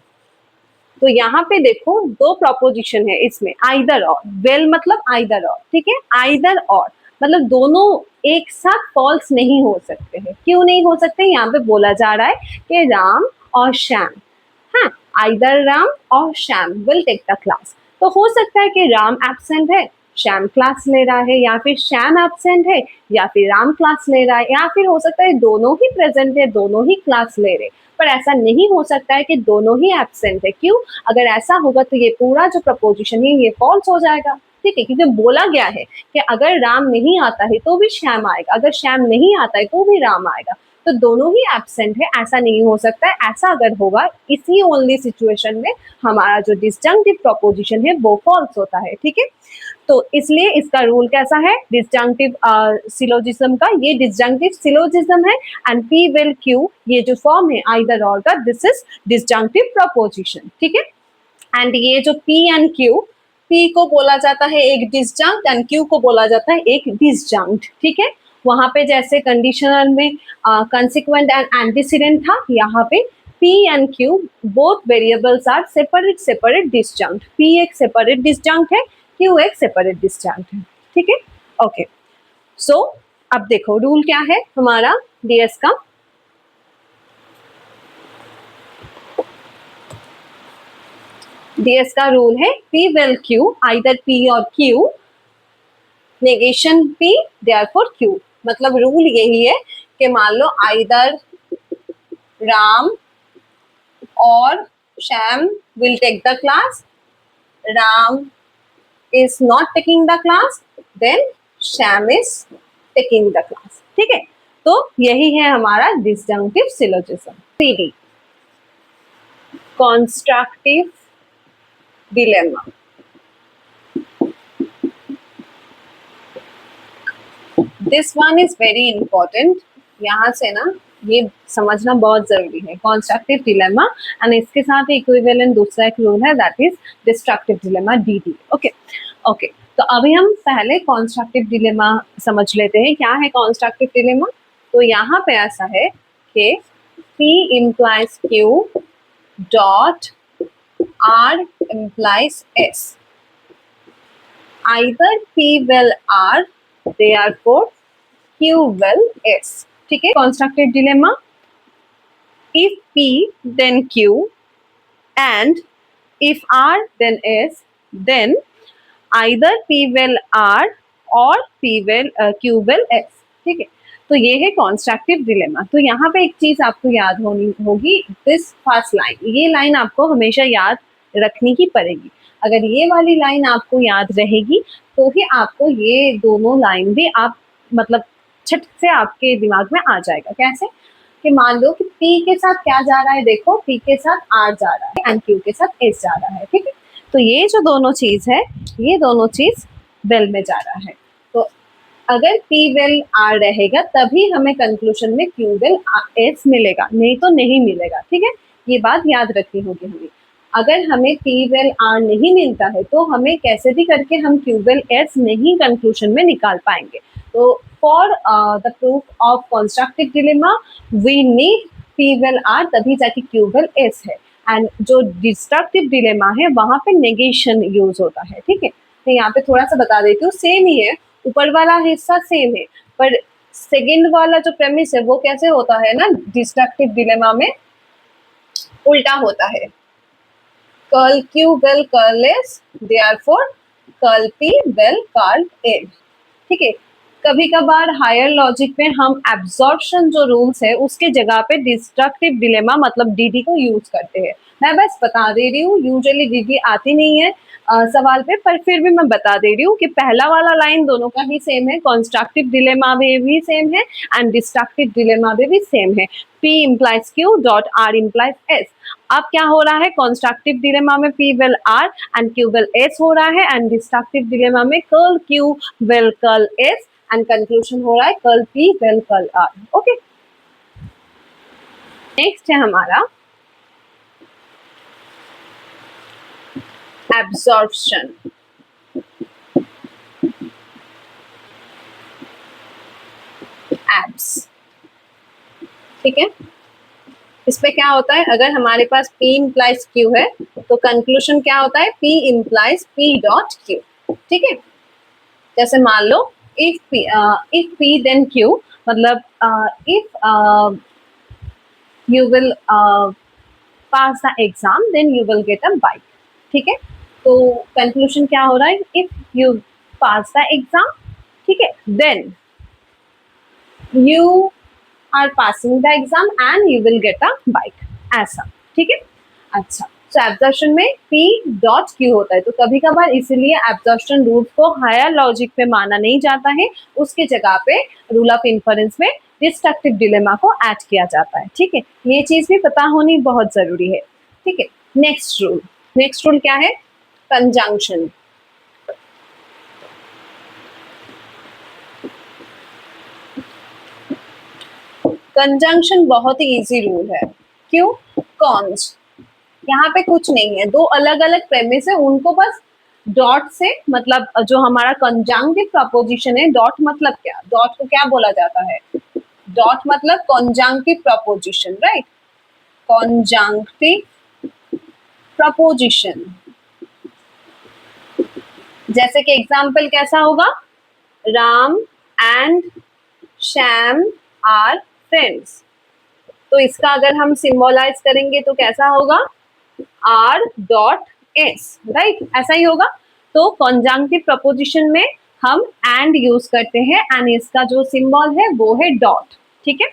Speaker 1: तो यहाँ पे देखो दो प्रोपोजिशन है इसमें, आइदर और, वेल मतलब आइदर और, ठीक है, आइदर और मतलब दोनों एक साथ फॉल्स नहीं हो सकते हैं। क्यों नहीं हो सकते? यहाँ पे बोला जा रहा है कि राम और श्याम, हाँ, आइदर राम और Shyam will take the class. तो हो सकता है कि राम एब्सेंट है, श्याम क्लास ले रहा है, या फिर श्याम एब्सेंट है या फिर राम क्लास ले रहा है, या फिर हो सकता है दोनों ही प्रेजेंट है, दोनों ही क्लास ले रहे। पर ऐसा नहीं हो सकता है कि दोनों ही एब्सेंट है। क्यों? अगर ऐसा होगा तो ये पूरा जो प्रपोजिशन है ये फॉल्स हो जाएगा। ठीक है, क्योंकि बोला गया है कि अगर राम नहीं आता है तो भी श्याम आएगा, अगर श्याम नहीं आता है तो भी राम आएगा, तो दोनों ही एब्सेंट है, ऐसा नहीं हो सकता है। ऐसा अगर होगा इसी ओनली सिचुएशन में हमारा जो डिसजंक्टिव प्रोपोजिशन है वो फॉल्स होता है। ठीक है, तो इसलिए इसका रूल कैसा है, डिसजंक्टिव सिलोजिज्म का, ये डिसजंक्टिव सिलोजिज्म है एंड पी विल क्यू ये जो फॉर्म है आइदर और का, दिस इज डिसजंक्टिव प्रोपोजिशन। ठीक है, एंड ये जो P एंड Q, P को बोला जाता है एक डिसजंक्ट एंड Q को बोला जाता है एक डिसजंक्ट। ठीक है, वहां पे जैसे कंडीशनल में कंसिक्वेंट एंड एंटीसीडेंट था, यहाँ पे P and Q both variables are separate separate disjunct. P एक सेपरेट डिसजंक्ट है, Q एक सेपरेट डिसजंक्ट है। ठीक है, ओके, सो अब देखो रूल क्या है हमारा DS का। DS का रूल है P well Q, either P और Q, negation P therefore Q। मतलब रूल यही है कि मान लो आइदर राम और Shyam will take the class, Ram is not taking the class, then Shyam is taking the class. ठीक है, तो यही है हमारा disjunctive syllogism. 3D constructive dilemma. This one is very important, यहाँ से ना ये समझना बहुत जरूरी है, कॉन्स्ट्रक्टिव डिलेमा। एंड इसके साथ इक्विवेलेंट दूसरा एक रूल है that is destructive dilemma, DD। Okay okay, तो अभी हम पहले कॉन्स्ट्रक्टिव डिलेमा समझ लेते हैं। क्या है कॉन्स्ट्रक्टिव डिलेमा? तो यहाँ पे ऐसा है कि P implies Q dot R implies S, either P will R therefore Q will S। ठीक है, constructive dilemma, if P then Q and if R then S, then either P will R और P will Q will S। ठीक है, तो ये है constructive dilemma. तो यहाँ पे एक चीज आपको याद होनी होगी, दिस फर्स्ट लाइन, ये लाइन आपको हमेशा याद रखनी ही पड़ेगी। अगर ये वाली लाइन आपको याद रहेगी तो ही आपको ये दोनों लाइन भी आप मतलब छट से आपके दिमाग में आ जाएगा। कैसे? कि मान लो कि P के साथ क्या जा रहा है, देखो P के साथ R जा रहा है एंड Q के साथ S जा रहा है। ठीक है, तो ये जो दोनों चीज है, ये दोनों चीज वेल में जा रहा है। तो अगर P वेल R रहेगा तभी हमें कंक्लूजन में Q वेल S मिलेगा, नहीं तो नहीं मिलेगा। ठीक है, ये बात याद रखनी होगी हमें। अगर हमें P वेल R नहीं मिलता है तो हमें कैसे भी करके हम Q वेल S नहीं कंक्लूजन में निकाल पाएंगे। तो for the proof of constructive dilemma we need P vel R तभी जाके Q वेल S है। एंड जो डिस्ट्रक्टिव डिलेमा है वहां पे नेगेशन यूज होता है, ठीक है। तो यहाँ पे थोड़ा सा बता देती हूँ, सेम ही है, ऊपर वाला हिस्सा सेम है, पर सेकेंड वाला जो प्रेमिस है वो कैसे होता है ना, डिस्ट्रक्टिव डिलेमा में उल्टा होता है। Curl Q well curl S, therefore curl P well curl A, ठीक है। कभी कभार हायर लॉजिक में हम एब्जॉर्प्शन जो रूल्स है उसके जगह पे डिस्ट्रक्टिव डिलेमा मतलब डीडी को यूज करते हैं। मैं बस बता दे रही हूँ, यूजुअली डीडी आती नहीं है सवाल पे, पर फिर भी मैं बता दे रही हूँ कि पहला वाला लाइन दोनों का ही सेम है, कंस्ट्रक्टिव डिलेमा में भी सेम है एंड डिस्ट्रक्टिव डिलेमा में भी सेम है। P implies Q dot R implies S। अब क्या हो रहा है, कंस्ट्रक्टिव डिलेमा में P vel R and Q vel S हो रहा है, एंड डिस्ट्रक्टिव डिलेमा में curl Q well curl S and conclusion हो रहा है curl P well curl R। Okay, next है हमारा एब्जॉर्प्शन। एब्स, ठीक है। इसमें क्या होता है, अगर हमारे पास P implies Q है तो कंक्लूजन क्या होता है, P implies P dot Q, ठीक है। जैसे मान लो if P then Q, मतलब if you will pass the exam then you will get a bike, ठीक है। तो कंक्लूजन क्या हो रहा है, if you pass the exam, ठीक है, then you are passing the exam and you will get a bike, ऐसा, ठीक है। अच्छा, तो एब्जॉर्प्शन में P डॉट Q होता है, तो कभी कभार इसीलिए एब्जॉर्प्शन रूल को हायर लॉजिक में माना नहीं जाता है, उसके जगह पे रूल ऑफ इन्फरेंस में डिस्ट्रक्टिव डिलेमा को ऐड किया जाता है, ठीक है। ये चीज भी पता होनी बहुत जरूरी है, ठीक है। नेक्स्ट रूल, नेक्स्ट रूल क्या है, कंजंक्शन। कंजंक्शन बहुत ही इजी रूल है, क्यों, कॉन्स, यहाँ पे कुछ नहीं है, दो अलग अलग प्रेमिस है, उनको बस डॉट से, मतलब जो हमारा कंजंक्टिव प्रपोजिशन है, डॉट मतलब क्या, डॉट को क्या बोला जाता है, डॉट मतलब conjunctive proposition, right, conjunctive proposition. जैसे कि एग्जाम्पल कैसा होगा, Ram and Shyam are friends, तो इसका अगर हम सिंबलाइज करेंगे तो कैसा होगा, आर डॉट एस, राइट, ऐसा ही होगा। तो कंजंक्टिव प्रपोजिशन में हम एंड यूज करते हैं एंड इसका जो सिंबल है वो है डॉट, ठीक है।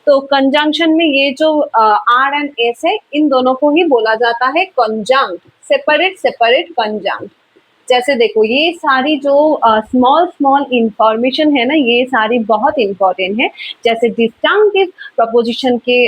Speaker 1: तो कंजंक्शन में ये जो आर एंड एस है, इन दोनों को ही बोला जाता है कंजंक्ट, सेपरेट सेपरेट कंजंक्ट। जैसे देखो, ये सारी जो स्मॉल स्मॉल इंफॉर्मेशन है ना, ये सारी बहुत इंपॉर्टेंट है। जैसे डिस्जंक्टिव प्रपोजिशन के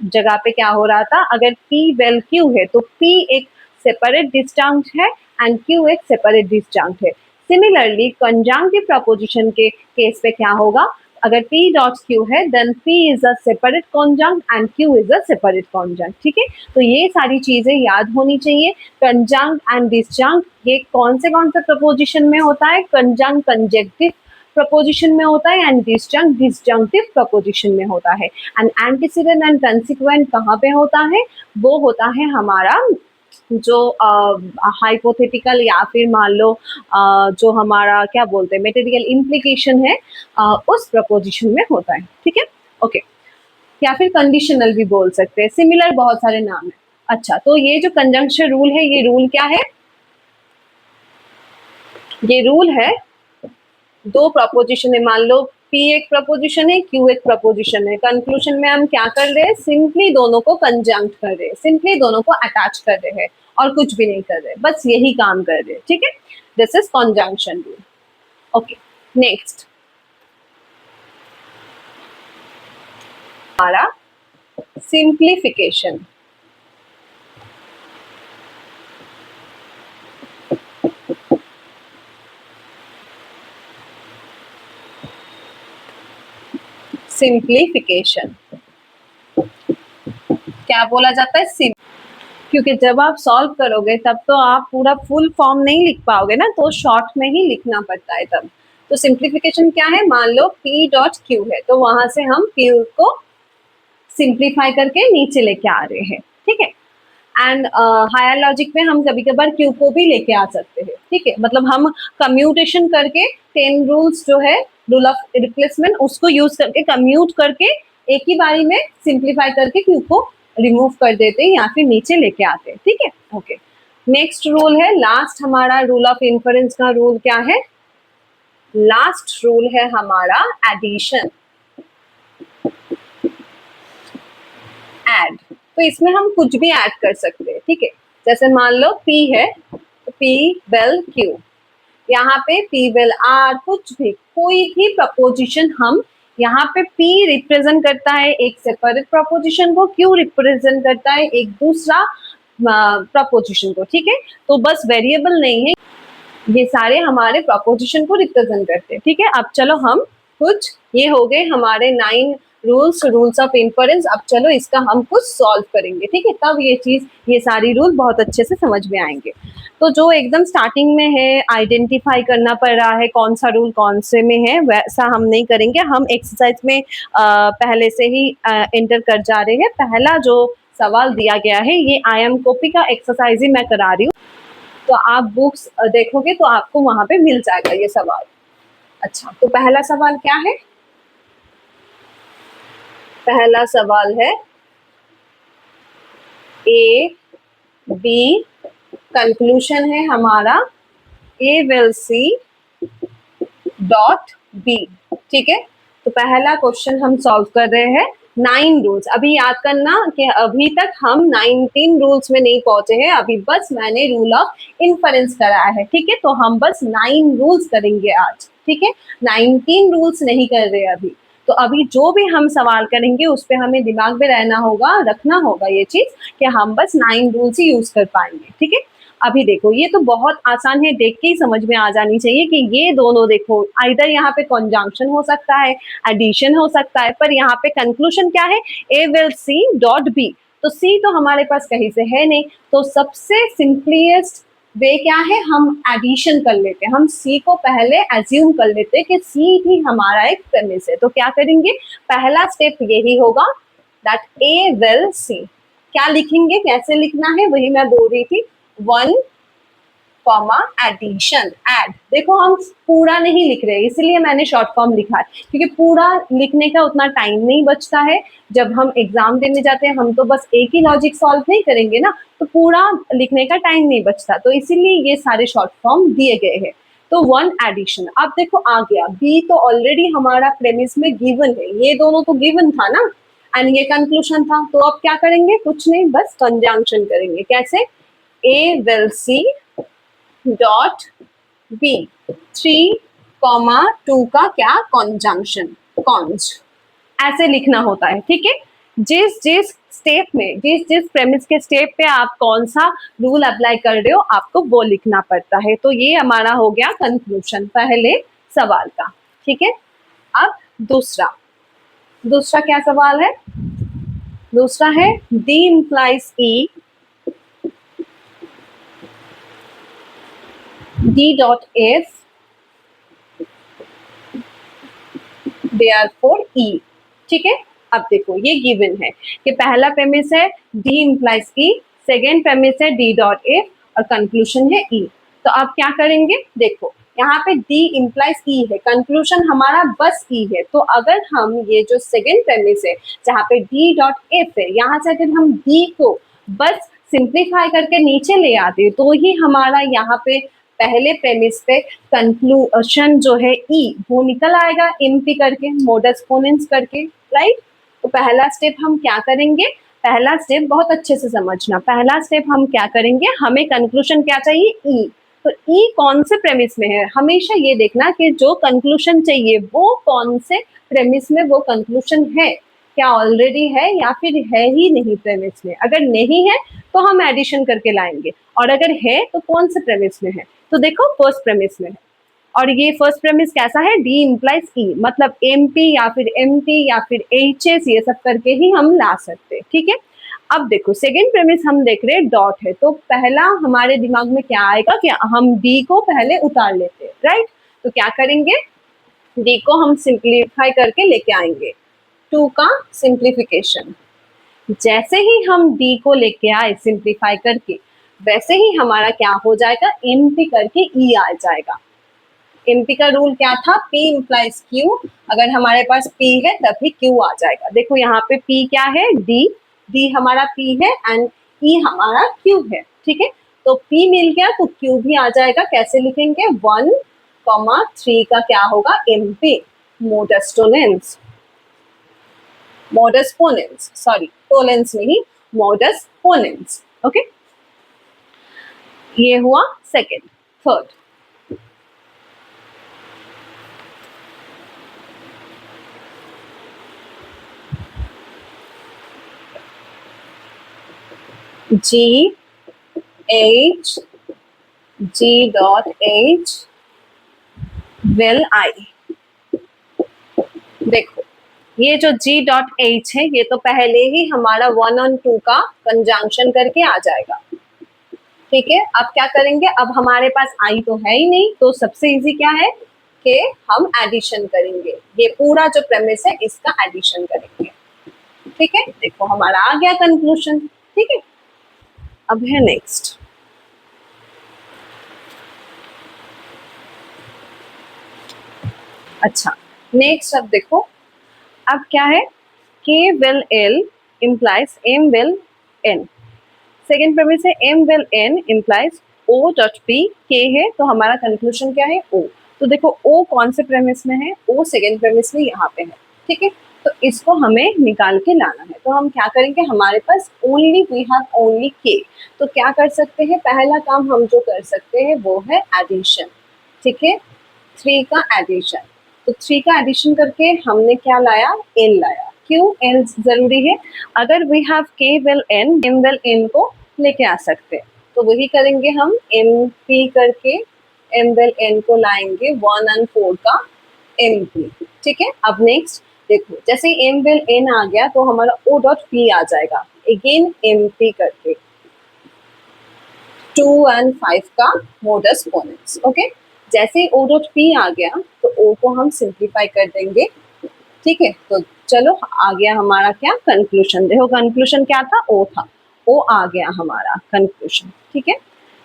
Speaker 1: जगह पे क्या हो रहा था, अगर P वेल Q है तो P एक सेपरेट डिस्जंक्ट है एंड Q एक सेपरेट डिस्जंक्ट है। सिमिलरली कंजंक्टिव प्रपोजिशन के केस पे क्या होगा, अगर P डॉट Q है then P is a separate conjunct and Q is a separate conjunct, ठीक है। तो ये सारी चीजें याद होनी चाहिए। कंजंक्ट एंड डिस्जंक्ट ये कौन से प्रपोजिशन में होता है, कंजंक्ट कंजंक्टिव प्रपोजिशन में होता है एंड डिस्जंक्ट डिस्जंक्टिव प्रपोजिशन में होता है। एंड एंटीसीडेंट एंड कंसीक्वेंट कहाँ पे होता है, वो होता है हमारा जो हाइपोथेटिकल या फिर मान लो जो हमारा क्या बोलते हैं मेटेरियल इम्प्लीकेशन है उस प्रपोजिशन में होता है, ठीक है, ओके। या फिर कंडीशनल भी बोल सकते हैं, सिमिलर बहुत सारे नाम है। अच्छा, तो ये जो कंजंक्शन रूल है, ये रूल क्या है, ये रूल है दो प्रपोजिशन है, मान लो P एक प्रपोजिशन है, Q एक प्रपोजिशन है, कंक्लूजन में हम क्या कर रहे हैं, सिंपली दोनों को कंजंक्ट कर रहे हैं, सिंपली दोनों को अटैच कर रहे हैं और कुछ भी नहीं कर रहे, बस यही काम कर रहे हैं, ठीक है। This is conjunction rule, okay. Next हमारा सिंप्लीफिकेशन। सिंप्लीफिकेशन क्या बोला जाता है, क्योंकि जब आप सॉल्व करोगे तब तो आप पूरा फुल फॉर्म नहीं लिख पाओगे ना, तो शॉर्ट में ही लिखना पड़ता है तब। तो सिंप्लीफिकेशन क्या है, मान लो P डॉट Q है तो वहां से हम Q को सिंप्लीफाई करके नीचे लेके आ रहे हैं, ठीक है। एंड हायर लॉजिक में हम कभी कभार क्यू को भी लेके आ सकते हैं, ठीक है। मतलब हम कम्यूटेशन करके 10 रूल्स जो है रूल ऑफ रिप्लेसमेंट उसको यूज करके कम्यूट करके एक ही बारी में सिंप्लीफाई करके क्यू को रिमूव कर देते हैं या फिर नीचे लेके आते हैं, ठीक है। ओके, नेक्स्ट रूल है लास्ट हमारा रूल ऑफ इन्फरेंस का रूल क्या है? लास्ट रूल है हमारा एडिशन, ऐड। तो इसमें हम कुछ भी ऐड कर सकते हैं, ठीक है। जैसे मान लो P है, P वेल Q, यहाँ पे P वेल R, कुछ भी कोई भी प्रपोजिशन हम यहाँ पे P रिप्रेजेंट करता है एक सेपरेट प्रपोजिशन को, Q रिप्रेजेंट करता है एक दूसरा प्रपोजिशन को, ठीक है। तो बस वेरिएबल नहीं है, ये सारे हमारे प्रपोजिशन को रिप्रेजेंट करते हैं, ठीक है। अब चलो हम कुछ, ये हो गए हमारे 9 रूल्स ऑफ इन्फरेंस। अब चलो इसका हम कुछ सॉल्व करेंगे, ठीक है। तब ये सारी रूल बहुत अच्छे से समझ में आएंगे। तो जो एकदम स्टार्टिंग में है, आइडेंटिफाई करना पड़ रहा है कौन सा रूल कौन से में है, वैसा हम नहीं करेंगे। हम एक्सरसाइज में पहले से ही एंटर कर जा रहे हैं। पहला जो सवाल दिया गया है, ये आई एम कॉपी का एक्सरसाइज ही मैं करा रही हूँ, तो आप बुक्स देखोगे तो आपको वहां पे मिल जाएगा ये सवाल। अच्छा, तो पहला सवाल क्या है? पहला सवाल है ए बी, कंक्लूजन है हमारा ए विल सी डॉट बी, ठीक है। तो पहला क्वेश्चन हम सॉल्व कर रहे हैं 9 रूल्स। अभी याद करना कि अभी तक हम 19 रूल्स में नहीं पहुंचे हैं, अभी बस मैंने रूल ऑफ इन्फरेंस कराया है, ठीक है। तो हम बस 9 रूल्स करेंगे आज, ठीक है। 19 रूल्स नहीं कर रहे अभी। तो अभी जो भी हम सवाल करेंगे उस पर हमें दिमाग में रहना होगा, रखना होगा ये चीज कि हम बस 9 रूल्स ही यूज कर पाएंगे, ठीक है। अभी देखो, ये तो बहुत आसान है, देख के ही समझ में आ जानी चाहिए कि ये दोनों देखो, इधर यहाँ पे कॉन्जंक्शन हो सकता है, एडिशन हो सकता है, पर यहाँ पे कंक्लूजन क्या है? ए विल सी डॉट बी। तो सी तो हमारे पास कहीं से है नहीं, तो सबसे सिंपलेस्ट वे क्या है? हम एडिशन कर लेते हैं, हम सी को पहले एज्यूम कर लेते हैं कि सी भी हमारा एक प्रेमिस है। तो क्या करेंगे? पहला स्टेप यही होगा दैट ए विल सी। क्या लिखेंगे, कैसे लिखना है वही मैं बोल रही थी, 1 कॉमा एडिशन, ऐड। देखो हम पूरा नहीं लिख रहे, इसीलिए मैंने शॉर्ट फॉर्म लिखा है, क्योंकि पूरा लिखने का उतना टाइम नहीं बचता है। जब हम एग्जाम देने जाते हैं हम तो बस एक ही लॉजिक सॉल्व नहीं करेंगे ना, तो पूरा लिखने का टाइम नहीं बचता, तो इसीलिए ये सारे शॉर्ट फॉर्म दिए गए हैं। तो 1 एडिशन। अब देखो आ गया बी, तो ऑलरेडी हमारा प्रेमिस में गिवन है, ये दोनों तो गिवन था ना, एंड ये कंक्लूजन था। तो अब क्या करेंगे? कुछ नहीं, बस कंजंक्शन करेंगे। कैसे? ए विल सी डॉट बी, 3,2 का क्या? कॉन्जंक्शन, कॉन्ज, ऐसे लिखना होता है, ठीक है। जिस जिस स्टेप में, जिस जिस प्रेमिस के स्टेप पे आप कौन सा रूल अप्लाई कर रहे हो, आपको वो लिखना पड़ता है। तो ये हमारा हो गया कंक्लूजन पहले सवाल का, ठीक है। अब दूसरा क्या सवाल है? दूसरा है D implies E, D dot if therefore E, ठीक है। अब देखो ये गिवन है कि पहला प्रेमिस है D implies E, second premise है D dot if और कंक्लूजन है E। तो अब क्या करेंगे? देखो यहाँ पे D implies E है, कंक्लूजन हमारा बस E है। तो अगर हम ये जो सेकेंड प्रेमिस है जहाँ पे D dot if है, यहाँ से अगर हम D को बस सिंप्लीफाई करके नीचे ले आते तो ही हमारा यहाँ पे पहले प्रेमिस पे कंक्लूजन जो है ई वो निकल आएगा, एमपी करके, मोडस पोनेंस करके, राइट। तो पहला स्टेप हम क्या करेंगे? पहला स्टेप बहुत अच्छे से समझना, पहला स्टेप हम क्या करेंगे? हमें कंक्लूजन क्या चाहिए? ई। तो ई कौन से प्रेमिस में है? हमेशा ये देखना कि जो कंक्लूजन चाहिए वो कौन से प्रेमिस में वो कंक्लूजन है, क्या ऑलरेडी है या फिर है ही नहीं प्रेमिस में। अगर नहीं है तो हम एडिशन करके लाएंगे, और अगर है तो कौन से प्रेमिस में है? तो देखो फर्स्ट प्रेमिस में है, और ये फर्स्ट प्रेमिस कैसा है? डी इंप्लाइज ई, मतलब एमपी या फिर एमपी या फिर एचएस, ये सब करके ही हम ला सकते हैं, ठीक है। अब देखो सेकेंड प्रेमिस हम देख रहे हैं डॉट है, तो पहला हमारे दिमाग में क्या आएगा कि हम डी को पहले उतार लेते हैं, राइट। तो क्या करेंगे? डी को हम सिंप्लीफाई करके लेके आएंगे, 2 का सिंप्लीफिकेशन, जैसे ही हम डी को लेके आए सिंप्लीफाई करके, वैसे ही हमारा क्या हो जाएगा, एमपी करके ई आ जाएगा। एमपी का रूल क्या था, P इम्प्लाइज Q, अगर हमारे पास P है तभी Q आ जाएगा। देखो यहाँ पे P क्या है, D, D हमारा P है एंड E हमारा Q है, ठीक है। तो P मिल गया तो Q भी आ जाएगा। कैसे लिखेंगे, 1,3 का क्या होगा, MP, modus tollens, modus ponens, sorry tollens नहीं, मोडस पोनेंस, ओके। ये हुआ second. Third, G H G dot H will I। देखो ये जो G डॉट H है ये तो पहले ही हमारा 1 और 2 का कंजंक्शन करके आ जाएगा, ठीक है। अब क्या करेंगे, अब हमारे पास I तो है ही नहीं, तो सबसे इजी क्या है कि हम एडिशन करेंगे। ये पूरा जो प्रेमिस है इसका एडिशन करेंगे, ठीक है। देखो हमारा आ गया कंक्लूजन, ठीक है। अब है नेक्स्ट, अच्छा नेक्स्ट अब देखो, अब क्या है, K will L implies M will N। Second premise है M will N implies O dot P, K है तो हमारा कंक्लूजन क्या है, O। तो देखो O कौन से प्रेमिस में है, O सेकेंड प्रेमिस में यहाँ पे है, ठीक है। तो इसको हमें निकाल के लाना है, तो हम क्या करेंगे, हमारे पास only we have only K, तो क्या कर सकते हैं, पहला काम हम जो कर सकते हैं वो है एडिशन, ठीक है। 3 का एडिशन, तो 3 का एडिशन करके हमने क्या लाया, एल लाया। क्यों एल जरूरी है, अगर we we have K vel, M vel N को लेके आ सकते हैं, तो वही करेंगे हम, एम पी करके एम विल एन को लाएंगे 1 और 4 का एम पी, ठीक है। अब नेक्स्ट देखो, जैसे एम विल एन आ गया तो हमारा ओ डॉट पी आ जाएगा, अगेन एम पी करके 2 और 5 का मोडस पोनेंस, ओके। जैसे ही ओ डॉट पी आ गया तो ओ को हम सिंप्लीफाई कर देंगे, ठीक है। तो चलो आ गया हमारा क्या, कंक्लूजन। देखो कंक्लूजन क्या था, ओ था, ओ आ गया हमारा कंक्लूजन, ठीक है।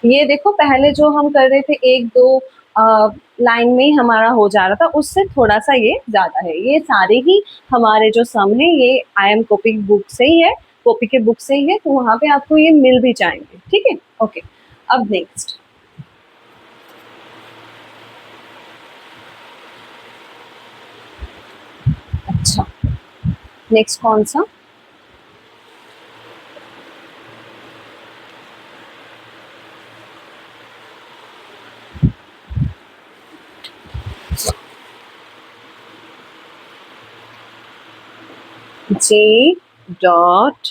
Speaker 1: ये देखो पहले जो हम कर रहे थे एक दो लाइन में ही हमारा हो जा रहा था, उससे थोड़ा सा ये ज्यादा है। ये सारे ही हमारे जो सम है ये आई एम कॉपी बुक से ही है, कॉपी के बुक से ही है, तो वहां पे आपको ये मिल भी जाएंगे, ठीक है, ओके। अब नेक्स्ट, अच्छा नेक्स्ट कौन सा, J dot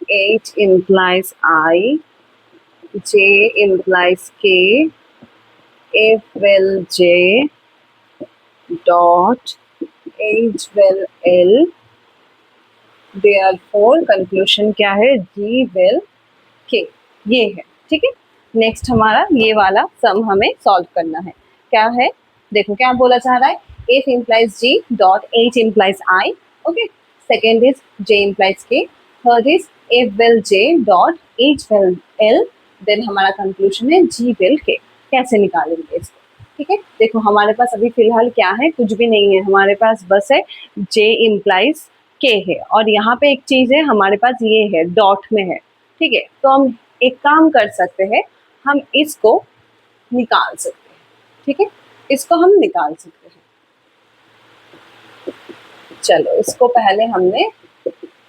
Speaker 1: H implies I, J implies K, if will J dot H will L, therefore conclusion क्या है, G will K, ये है, ठीक है। नेक्स्ट हमारा ये वाला सम हमें सॉल्व करना है, क्या है, देखो क्या बोला जा रहा है, if implies G dot H implies I, okay, second is J implies K, third is if will J dot H will L, then हमारा कंक्लूजन है G will K। कैसे निकालेंगे इसको, ठीक है। देखो हमारे पास अभी फिलहाल क्या है, कुछ भी नहीं है, हमारे पास बस है J implies K है, और यहाँ पे एक चीज है हमारे पास ये है डॉट में है, ठीक है। तो हम एक काम कर सकते हैं, हम इसको निकाल सकते हैं, ठीक है, इसको हम निकाल सकते हैं। चलो इसको पहले हमने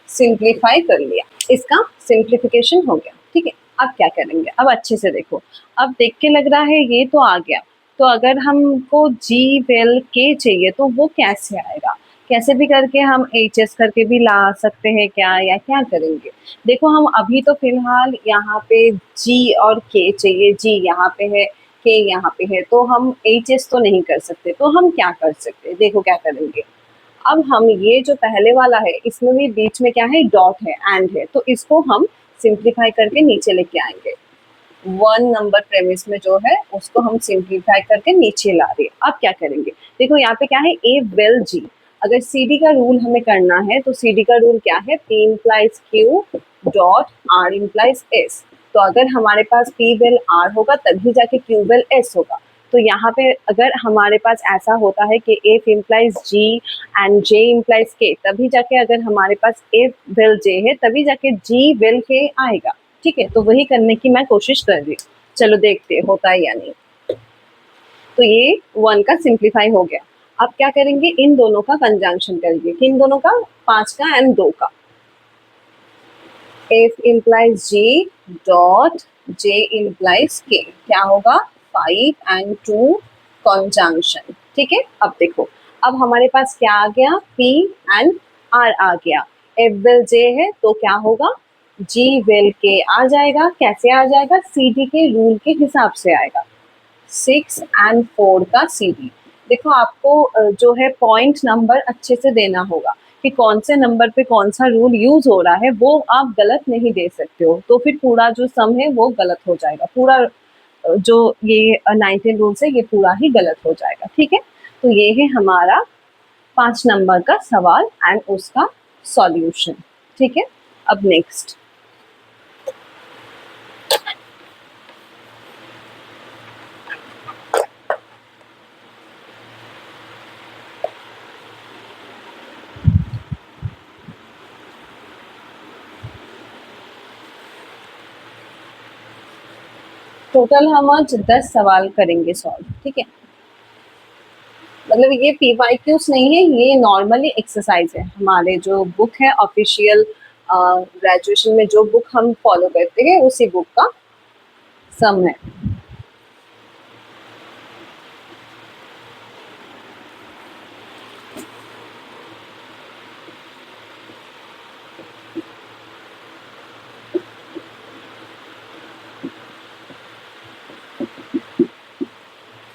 Speaker 1: सिंप्लीफाई कर लिया, इसका सिंप्लीफिकेशन हो गया, ठीक है। अब क्या करेंगे, अब अच्छे से देखो, अब देख के लग रहा है ये तो आ गया, तो अगर हमको जी वेल के चाहिए तो वो कैसे आएगा, कैसे भी करके हम एच एस करके भी ला सकते हैं क्या, या क्या करेंगे। देखो हम अभी तो फिलहाल यहाँ पे जी और के चाहिए, जी यहाँ पे है, के यहाँ पे है, तो हम एच एस तो नहीं कर सकते, तो हम क्या कर सकते हैं, देखो क्या करेंगे। अब हम ये जो पहले वाला है इसमें भी बीच में क्या है, डॉट है, एंड है, तो इसको हम सिंप्लीफाई करके नीचे लेके आएंगे। 1 नंबर प्रेमिस में जो है उसको हम सिंप्लीफाई करके नीचे ला रहे हैं। अब क्या करेंगे, देखो यहाँ पे क्या है, ए विल जी, अगर सी डी का रूल हमें करना है तो सी डी का रूल क्या है, P implies Q dot R implies S। तो अगर हमारे पास P विल R होगा तभी जाके Q विल S होगा। तो यहाँ पे अगर हमारे पास ऐसा होता है कि F implies G and J implies K, तभी जाके अगर हमारे पास F विल J है तभी जाके G विल K आएगा। ठीक है, तो वही करने की मैं कोशिश कर रही हूँ। चलो देखते होता है या नहीं। तो ये 1 का सिंप्लीफाई हो गया। अब क्या करेंगे, इन दोनों का कंजंक्शन करेंगे। किन दोनों का, 5 का एंड 2 का। F implies G dot J implies K, क्या होगा, 5 एंड 2 कंजंक्शन। ठीक है, अब देखो, अब हमारे पास क्या आ गया, P एंड R आ गया। F will J है तो क्या होगा, G will K आ जाएगा। कैसे आ जाएगा, CD के रूल के हिसाब से आएगा। 6 एंड 4 का CD। देखो आपको जो है पॉइंट नंबर अच्छे से देना होगा कि कौन से नंबर पे कौन सा रूल यूज हो रहा है, वो आप गलत नहीं दे सकते हो, तो फिर पूरा जो सम है वो गलत हो जाएगा। पूरा जो ये 19 रूल्स है ये पूरा ही गलत हो जाएगा। ठीक है, तो ये है हमारा 5 नंबर का सवाल एंड उसका सॉल्यूशन। ठीक है, अब नेक्स्ट। टोटल हम आज 10 सवाल करेंगे सॉल्व। ठीक है, मतलब ये PYQs नहीं है, ये नॉर्मली एक्सरसाइज है। हमारे जो बुक है ऑफिशियल ग्रेजुएशन में जो बुक हम फॉलो करते हैं उसी बुक का सम है।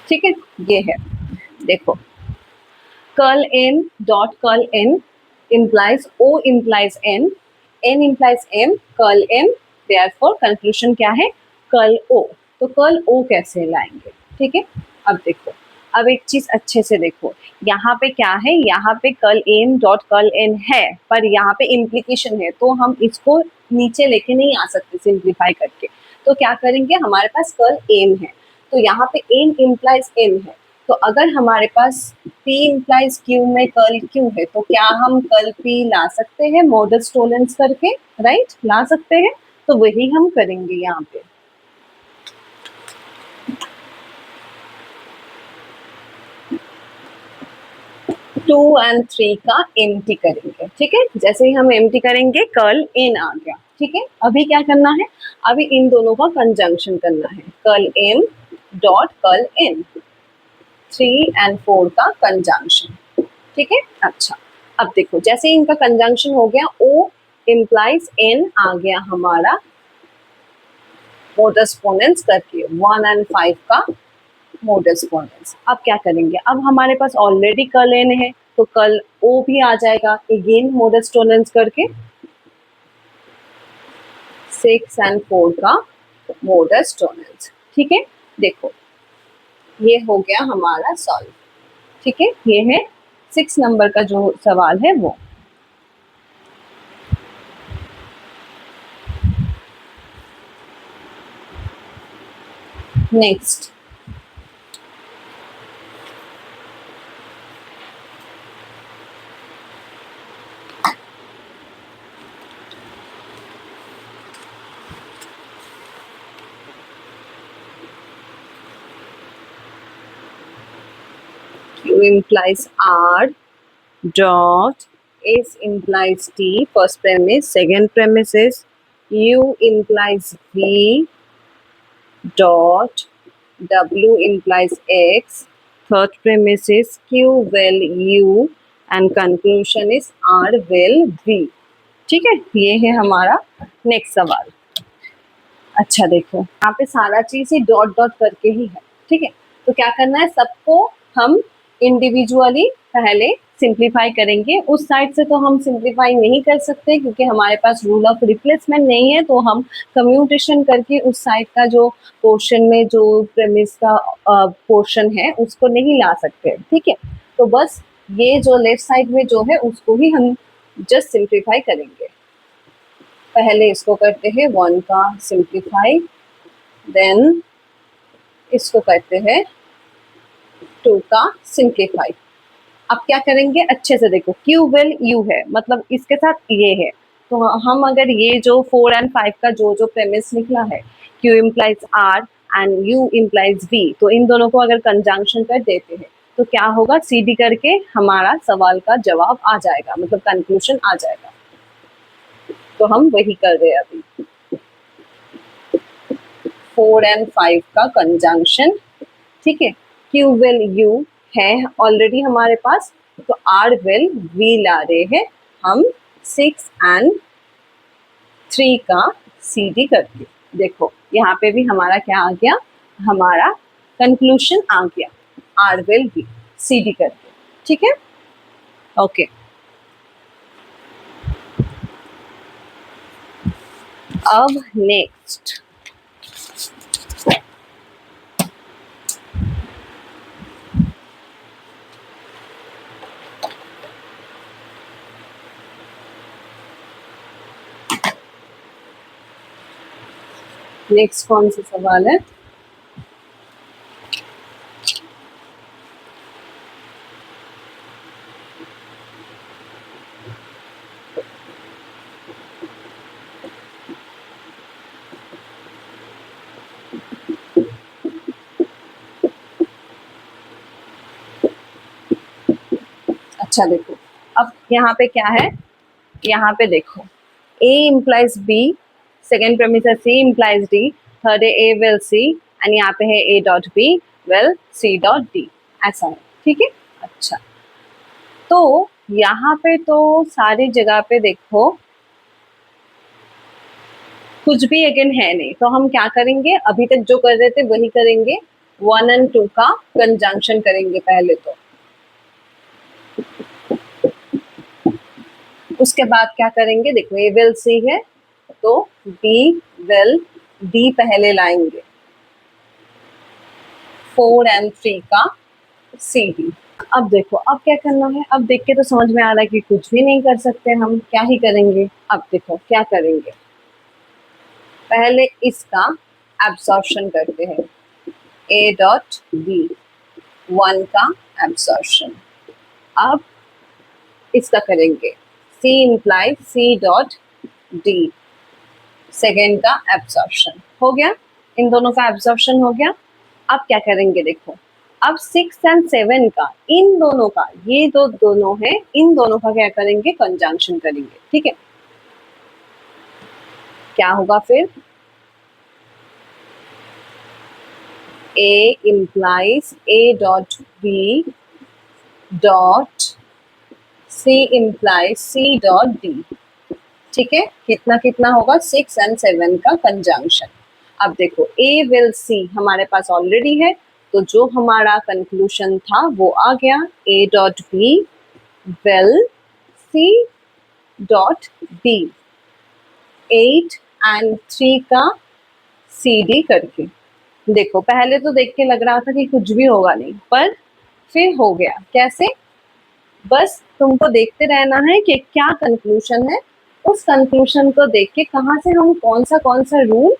Speaker 1: ठीक है, ये है, देखो, curl n dot curl n implies O implies n, n implies m, curl m, therefore conclusion क्या है, कर्ल O। तो कर्ल O कैसे लाएंगे, ठीक है। अब देखो, अब एक चीज अच्छे से देखो, यहाँ पे क्या है, यहाँ पे curl m dot curl n है, पर यहाँ पे इम्प्लीकेशन है, तो हम इसको नीचे लेके नहीं आ सकते सिंप्लीफाई करके। तो क्या करेंगे, हमारे पास कर्ल m है, तो यहाँ पे n इम्प्लाइज n है, तो अगर हमारे पास P इम्प्लाइज Q में कर्ल Q है, तो क्या हम कर्ल P ला सकते हैं मॉडस टोलेंस करके, राइट, ला सकते हैं। तो वही हम करेंगे यहाँ पे। टू एंड 3 का एम्प्टी करेंगे। ठीक है, जैसे ही हम एम्प्टी करेंगे कर्ल n आ गया। ठीक है, अभी क्या करना है, अभी इन दोनों का कंजंक्शन करना है, curl m dot curl n, 3 and 4 का कंजंक्शन। ठीक है, अच्छा, अब देखो, जैसे ही इनका कंजंक्शन हो गया, O इम्प्लाइज n आ गया हमारा मोडस पोनेंस करके 1 एंड 5 का मोडस पोनेंस। अब क्या करेंगे, अब हमारे पास ऑलरेडी कर्ल n है, तो कर्ल O भी आ जाएगा अगेन मोडस टोलेंस करके 6 एंड 4 का मोडस टोलेंस। ठीक है, देखो, ये हो गया हमारा सॉल्व। ठीक है, ये है 6 नंबर का जो सवाल है वो। Next, Q implies R dot S implies T, first premise. Second premise is U implies V dot W implies X. Third premise is Q will U and conclusion is R will V. ठीक है, ये है हमारा next सवाल। अच्छा देखो, यहाँ पे सारा चीज ही डॉट डॉट करके ही है। ठीक है, तो क्या करना है, सबको हम इंडिविजुअली पहले सिंप्लीफाई करेंगे। उस साइड से तो हम सिंप्लीफाई नहीं कर सकते क्योंकि हमारे पास रूल ऑफ रिप्लेसमेंट नहीं है, तो हम कम्यूटेशन करके उस साइड का जो पोर्शन में जो प्रेमिस का पोर्शन है उसको नहीं ला सकते। ठीक है, तो बस ये जो लेफ्ट साइड में जो है उसको ही हम जस्ट सिंप्लीफाई करेंगे। पहले इसको करते हैं 1 का सिंप्लीफाई, देन इसको करते हैं 2 का सिंप्लीफाई। अब क्या करेंगे, अच्छे से देखो, क्यू वेल यू है, मतलब इसके साथ ये है, तो हम अगर ये जो 4 एंड 5 का जो जो प्रेमिस निकला है, Q implies R and U implies V, तो इन दोनों को अगर कंजंक्शन कर देते हैं तो क्या होगा, सी डी करके हमारा सवाल का जवाब आ जाएगा, मतलब कंक्लूजन आ जाएगा। तो हम वही कर रहे हैं अभी, 4 एंड 5 का कंजंक्शन, ठीक है। क्यू विल यू है ऑलरेडी हमारे पास, तो आर विल वी ला रहे हैं हम 6 एंड 3 का सी डी करके। देखो यहाँ पे भी हमारा क्या आ गया, हमारा कंक्लूजन आ गया, R vel V C D करके, ठीक है, ओके। अब नेक्स्ट कौन सा सवाल है, अच्छा देखो, अब यहाँ पे क्या है, यहाँ पे देखो, A implies B, second premise है C implies D, थर्ड है A will C, एंड यहाँ पे है A dot B will C dot D, ऐसा है, ठीक है। अच्छा, तो यहाँ पे तो सारी जगह पे देखो कुछ भी अगेन है नहीं, तो हम क्या करेंगे, अभी तक जो कर रहे थे वही करेंगे, 1 एंड 2 का कंजंक्शन करेंगे पहले, तो उसके बाद क्या करेंगे, देखो ए विल सी है तो बी विल डी पहले लाएंगे, 4 एंड 3 का सी डी। अब देखो, अब क्या करना है, अब देख के तो समझ में आ रहा है कि कुछ भी नहीं कर सकते, हम क्या ही करेंगे। अब देखो क्या करेंगे, पहले इसका एब्सॉर्प्शन करते हैं, ए डॉट बी 1 का एब्सॉर्प्शन, अब इसका करेंगे C imply C dot D second का एब्सॉर्प्शन, हो गया, इन दोनों का एब्सॉर्प्शन हो गया। अब क्या करेंगे, देखो अब 6 एंड 7 का, इन दोनों का, ये दो दोनों है, इन दोनों का क्या करेंगे, कंजंक्शन करेंगे, ठीक है। क्या होगा फिर, A implies A dot B dot C implies C dot D, ठीक है, कितना कितना होगा, 6 एंड 7 का कंजंक्शन। अब देखो ए विल सी हमारे पास ऑलरेडी है, तो जो हमारा कंक्लूजन था वो आ गया, A dot B vel C dot D 8 and 3 का सी डी करके। देखो पहले तो देख के लग रहा था कि कुछ भी होगा नहीं, पर फिर हो गया, कैसे, बस तुमको देखते रहना है कि क्या कंक्लूजन है, उस कंक्लूजन को देख के कहाँ से हम कौन सा रूल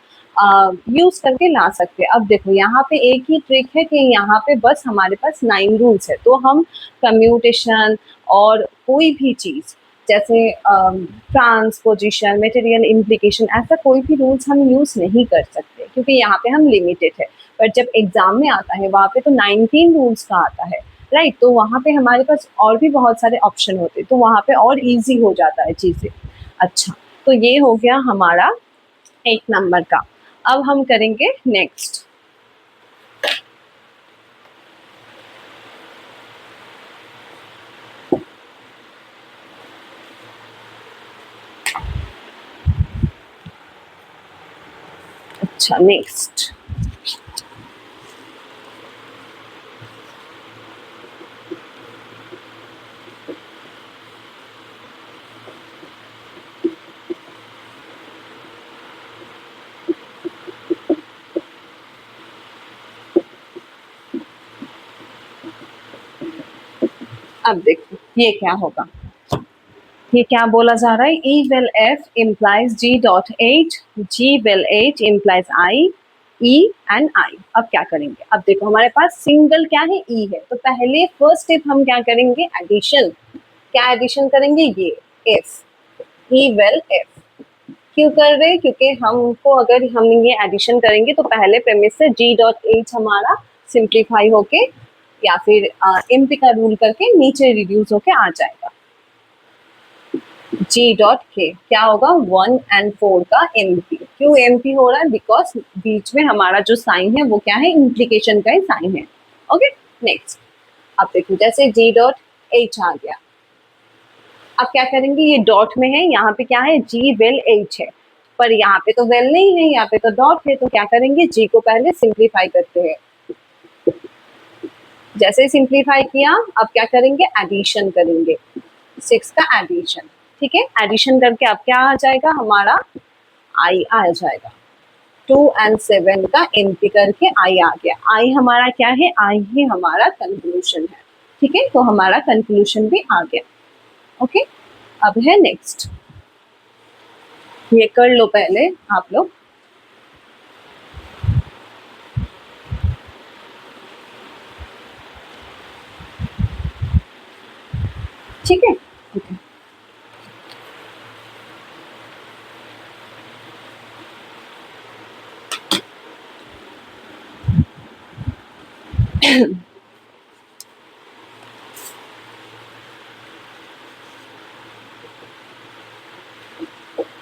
Speaker 1: यूज करके ला सकते हैं। अब देखो यहाँ पे एक ही ट्रिक है कि यहाँ पे बस हमारे पास 9 रूल्स है, तो हम कम्यूटेशन और कोई भी चीज जैसे ट्रांसपोजिशन, मटेरियल इम्प्लीकेशन, ऐसा कोई भी रूल्स हम यूज नहीं कर सकते क्योंकि यहाँ पे हम लिमिटेड है। पर जब एग्जाम में आता है वहाँ पे तो 19 रूल्स का आता है, राइट, तो वहाँ पे हमारे पास और भी बहुत सारे ऑप्शन होते, तो वहाँ पे और इजी हो जाता है चीज़ें। अच्छा, तो ये हो गया हमारा 1 नंबर का। अब हम करेंगे नेक्स्ट। अच्छा, नेक्स्ट अब देखो ये क्या होगा, ये क्या बोला जा रहा है, E will F implies G dot H, G will H implies I, E and I. अब क्या करेंगे, अब देखो हमारे पास सिंगल क्या है, ई है, तो पहले फर्स्ट स्टेप हम क्या करेंगे, एडिशन। क्या एडिशन करेंगे, ये एफ, ई विल एफ। क्यों कर रहे हैं, क्योंकि हमको अगर हम ये एडिशन करेंगे तो पहले प्रेमिस से जी डॉट एच हमारा सिंप्लीफाई होके या फिर एमपी का रूल करके नीचे रिड्यूस होके आ जाएगा। जी डॉट के क्या होगा, 1 और 4 का एमपी। क्यों एमपी हो रहा है, बिकॉज बीच में हमारा जो साइन है वो क्या है, इम्प्लीकेशन का ही साइन है। ओके नेक्स्ट, अब देखो जैसे जी डॉट एच आ गया, अब क्या करेंगे, ये डॉट में है, यहाँ पे क्या है, जी वेल एच है, पर यहाँ पे तो वेल नहीं है, यहाँ पे तो डॉट है, तो क्या करेंगे, जी को पहले सिंप्लीफाई करते हैं। जैसे सिंप्लीफाई किया, अब क्या करेंगे, एडिशन करेंगे, 6 का एडिशन। ठीक है, एडिशन करके अब क्या आ जाएगा हमारा, आई आ जाएगा। 2 और 7 का एमपी करके आई आ गया। आई हमारा क्या है, आई ही हमारा कंक्लूशन है। ठीक है, तो हमारा कंक्लूशन भी आ गया। ओके, अब है नेक्स्ट, ये कर लो पहले आप लोग। ठीक है,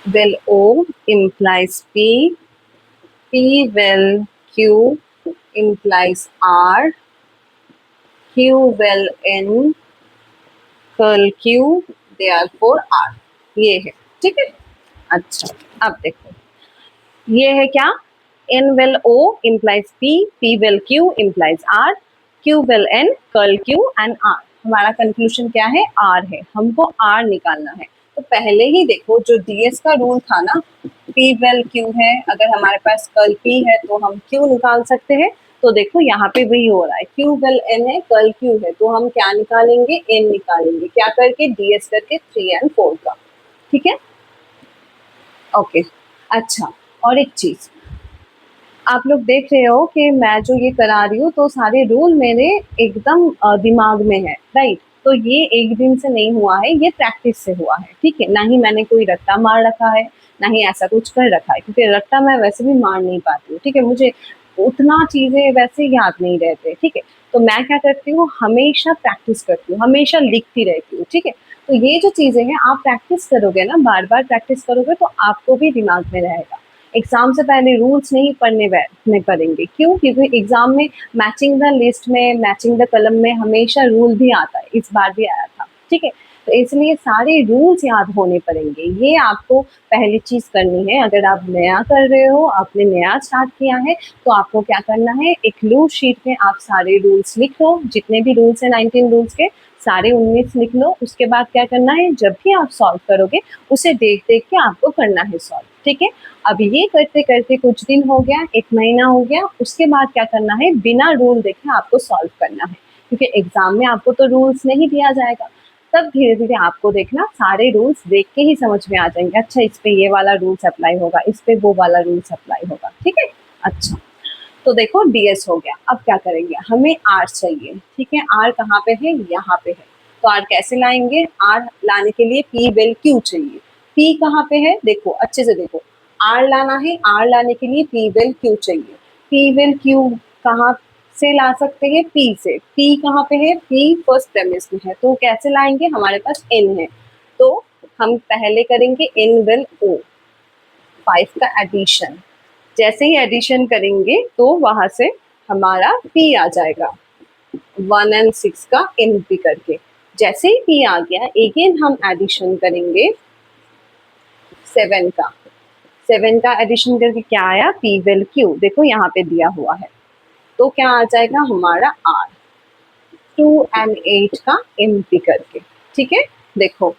Speaker 1: will O implies P, P will Q implies R, Q will N, curl Q, therefore R। ये है, ठीक है। अच्छा, अब देखो ये है क्या, N will O implies P, P will Q implies R, Q will N, curl Q and R। हमारा कंक्लूजन क्या है, R है, हमको R निकालना है। तो पहले ही देखो जो डीएस का रूल था ना, P will Q है, अगर हमारे पास कर्ल P है तो हम Q निकाल सकते हैं। तो देखो यहाँ पे वही हो रहा है, Q will N है, कर्ल Q है, तो हम क्या निकालेंगे, N निकालेंगे, क्या करके, डीएस करके 3 और 4 का। ठीक है, ओके। अच्छा, और एक चीज आप लोग देख रहे हो कि मैं जो ये करा रही हूँ तो सारे रूल मेरे एकदम दिमाग में है, राइट। तो ये एक दिन से नहीं हुआ है, ये प्रैक्टिस से हुआ है। ठीक है, ना ही मैंने कोई रट्टा मार रखा है, ना ही ऐसा कुछ कर रखा है, क्योंकि रट्टा मैं वैसे भी मार नहीं पाती हूँ। ठीक है, मुझे उतना चीजें वैसे याद नहीं रहते। ठीक है, तो मैं क्या करती हूँ, हमेशा प्रैक्टिस करती हूँ, हमेशा लिखती रहती हूँ। ठीक है, तो ये जो चीजें हैं आप प्रैक्टिस करोगे ना, बार बार प्रैक्टिस करोगे तो आपको भी दिमाग में रहेगा। एग्जाम से पहले रूल्स नहीं पढ़ने बैठने पड़ेंगे, क्यों, क्योंकि एग्जाम में मैचिंग द लिस्ट में, मैचिंग द कलम में हमेशा रूल भी आता है, इस बार भी आया था। ठीक है, तो इसलिए सारे रूल्स याद होने पड़ेंगे, ये आपको पहली चीज करनी है। अगर आप नया कर रहे हो, आपने नया स्टार्ट किया है, तो आपको क्या करना है, एक लूज शीट में आप सारे रूल्स लिख लो, जितने भी रूल्स हैं 19 रूल्स के सारे 19 लिख लो। उसके बाद क्या करना है, जब भी आप सॉल्व करोगे उसे देख देख के आपको करना है सॉल्व। ठीक है, अब ये करते करते कुछ दिन हो गया, 1 महीना हो गया, उसके बाद क्या करना है, बिना रूल देखे आपको सॉल्व करना है, क्योंकि एग्जाम में आपको तो रूल्स नहीं दिया जाएगा। तब धीरे धीरे आपको देखना सारे रूल्स देख के ही समझ में आ जाएंगे, अच्छा इस पे ये वाला रूल्स अप्लाई होगा, इस पे वो वाला रूल्स अप्लाई होगा। ठीक है, अच्छा, तो देखो डीएस हो गया। अब क्या करेंगे, हमें आर चाहिए। ठीक है, आर कहाँ पे है, यहाँ पे है। तो आर कैसे लाएंगे, आर लाने के लिए पी विल क्यू चाहिए। पी कहाँ पे है, देखो अच्छे से देखो, आर लाना है, आर लाने के लिए पी विल क्यू चाहिए। पी विल क्यू कहाँ से ला सकते हैं, पी से। पी कहाँ पे है, पी फर्स्ट प्रेमिस में है, तो कैसे लाएंगे, हमारे पास एन है, तो हम पहले करेंगे एन विल ओ, 5 का एडिशन। जैसे ही एडिशन करेंगे तो वहां से हमारा पी आ जाएगा, 1 और 6 का एमपी करके। जैसे ही पी आ गया, अगेन हम एडिशन करेंगे 7 का। 7 का एडिशन करके क्या आया, पी विल क्यू, देखो यहाँ पे दिया हुआ है, तो क्या आ जाएगा हमारा आर, 2 और 8 का एमपी करके। ठीक है, देखो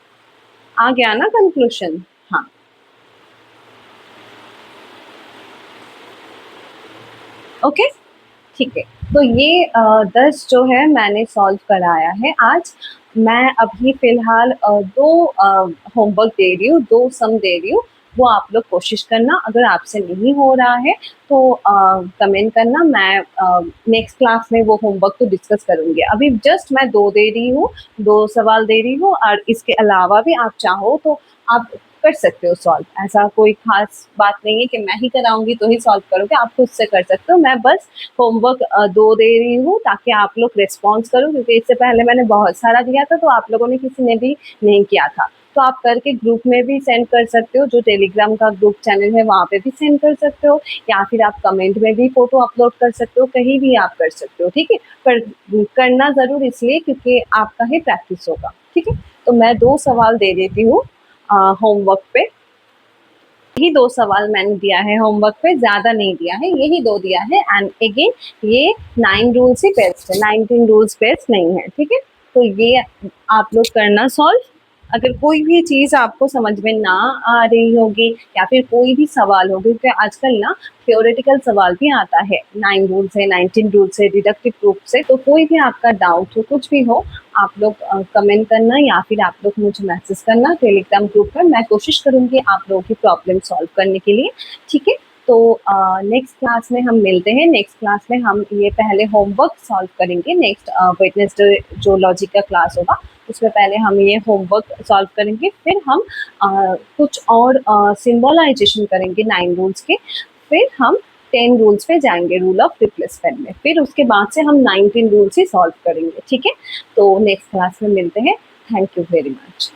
Speaker 1: आ गया ना कंक्लूजन। हाँ, ओके, ठीक है। तो ये 10 जो है मैंने सॉल्व कराया है आज। मैं अभी फ़िलहाल 2 होमवर्क दे रही हूँ, 2 सम दे रही हूँ, वो आप लोग कोशिश करना। अगर आपसे नहीं हो रहा है तो कमेंट करना, मैं नेक्स्ट क्लास में वो होमवर्क तो डिस्कस करूँगी। अभी जस्ट मैं 2 दे रही हूँ, 2 सवाल दे रही हूँ और इसके अलावा भी आप चाहो तो आप कर सकते हो सॉल्व। ऐसा कोई ख़ास बात नहीं है कि मैं ही कराऊँगी तो ही सॉल्व करोगे, आप खुद से कर सकते हो। मैं बस होमवर्क 2 दे रही हूँ ताकि आप लोग रिस्पॉन्स करो, क्योंकि इससे पहले मैंने बहुत सारा दिया था तो आप लोगों ने किसी ने भी नहीं किया था। तो आप करके ग्रुप में भी सेंड कर सकते हो, जो टेलीग्राम का ग्रुप चैनल है वहाँ पे भी सेंड कर सकते हो, या फिर आप कमेंट में भी फ़ोटो अपलोड कर सकते हो, कहीं भी आप कर सकते हो, ठीक है? पर करना ज़रूर इसलिए क्योंकि आपका ही प्रैक्टिस होगा, ठीक है? तो मैं 2 सवाल दे देती हूँ होमवर्क पे। यही 2 सवाल मैंने दिया है होमवर्क पे, ज़्यादा नहीं दिया है, यही 2 दिया है एंड अगेन ये 9 रूल्स ही बेस्ड है, 19 रूल्स बेस्ड नहीं है, ठीक है? तो ये आप लोग करना सॉल्व। अगर कोई भी चीज़ आपको समझ में ना आ रही होगी या फिर कोई भी सवाल हो, क्योंकि आजकल ना थ्योरेटिकल सवाल भी आता है, 9 रूल्स है, 19 रूल्स है, डिडक्टिव प्रूफ से, तो कोई भी आपका डाउट हो, कुछ भी हो, आप लोग कमेंट करना या फिर आप लोग मुझे मैसेज करना टेलीग्राम ग्रुप पर। मैं कोशिश करूँगी आप लोगों की प्रॉब्लम सॉल्व करने के लिए, ठीक है? तो नेक्स्ट क्लास में हम मिलते हैं। नेक्स्ट क्लास में हम ये पहले होमवर्क सॉल्व करेंगे। नेक्स्ट वेडनेसडे जो लॉजिक का क्लास होगा, उसमें पहले हम ये होमवर्क सॉल्व करेंगे, फिर हम कुछ और सिंबलाइजेशन करेंगे 9 रूल्स के, फिर हम 10 रूल्स पे जाएँगे, रूल ऑफ रिप्लेसमेंट में। फिर उसके बाद से हम 19 रूल्स ही सॉल्व करेंगे, ठीक है? तो नेक्स्ट क्लास में मिलते हैं। Thank you very much.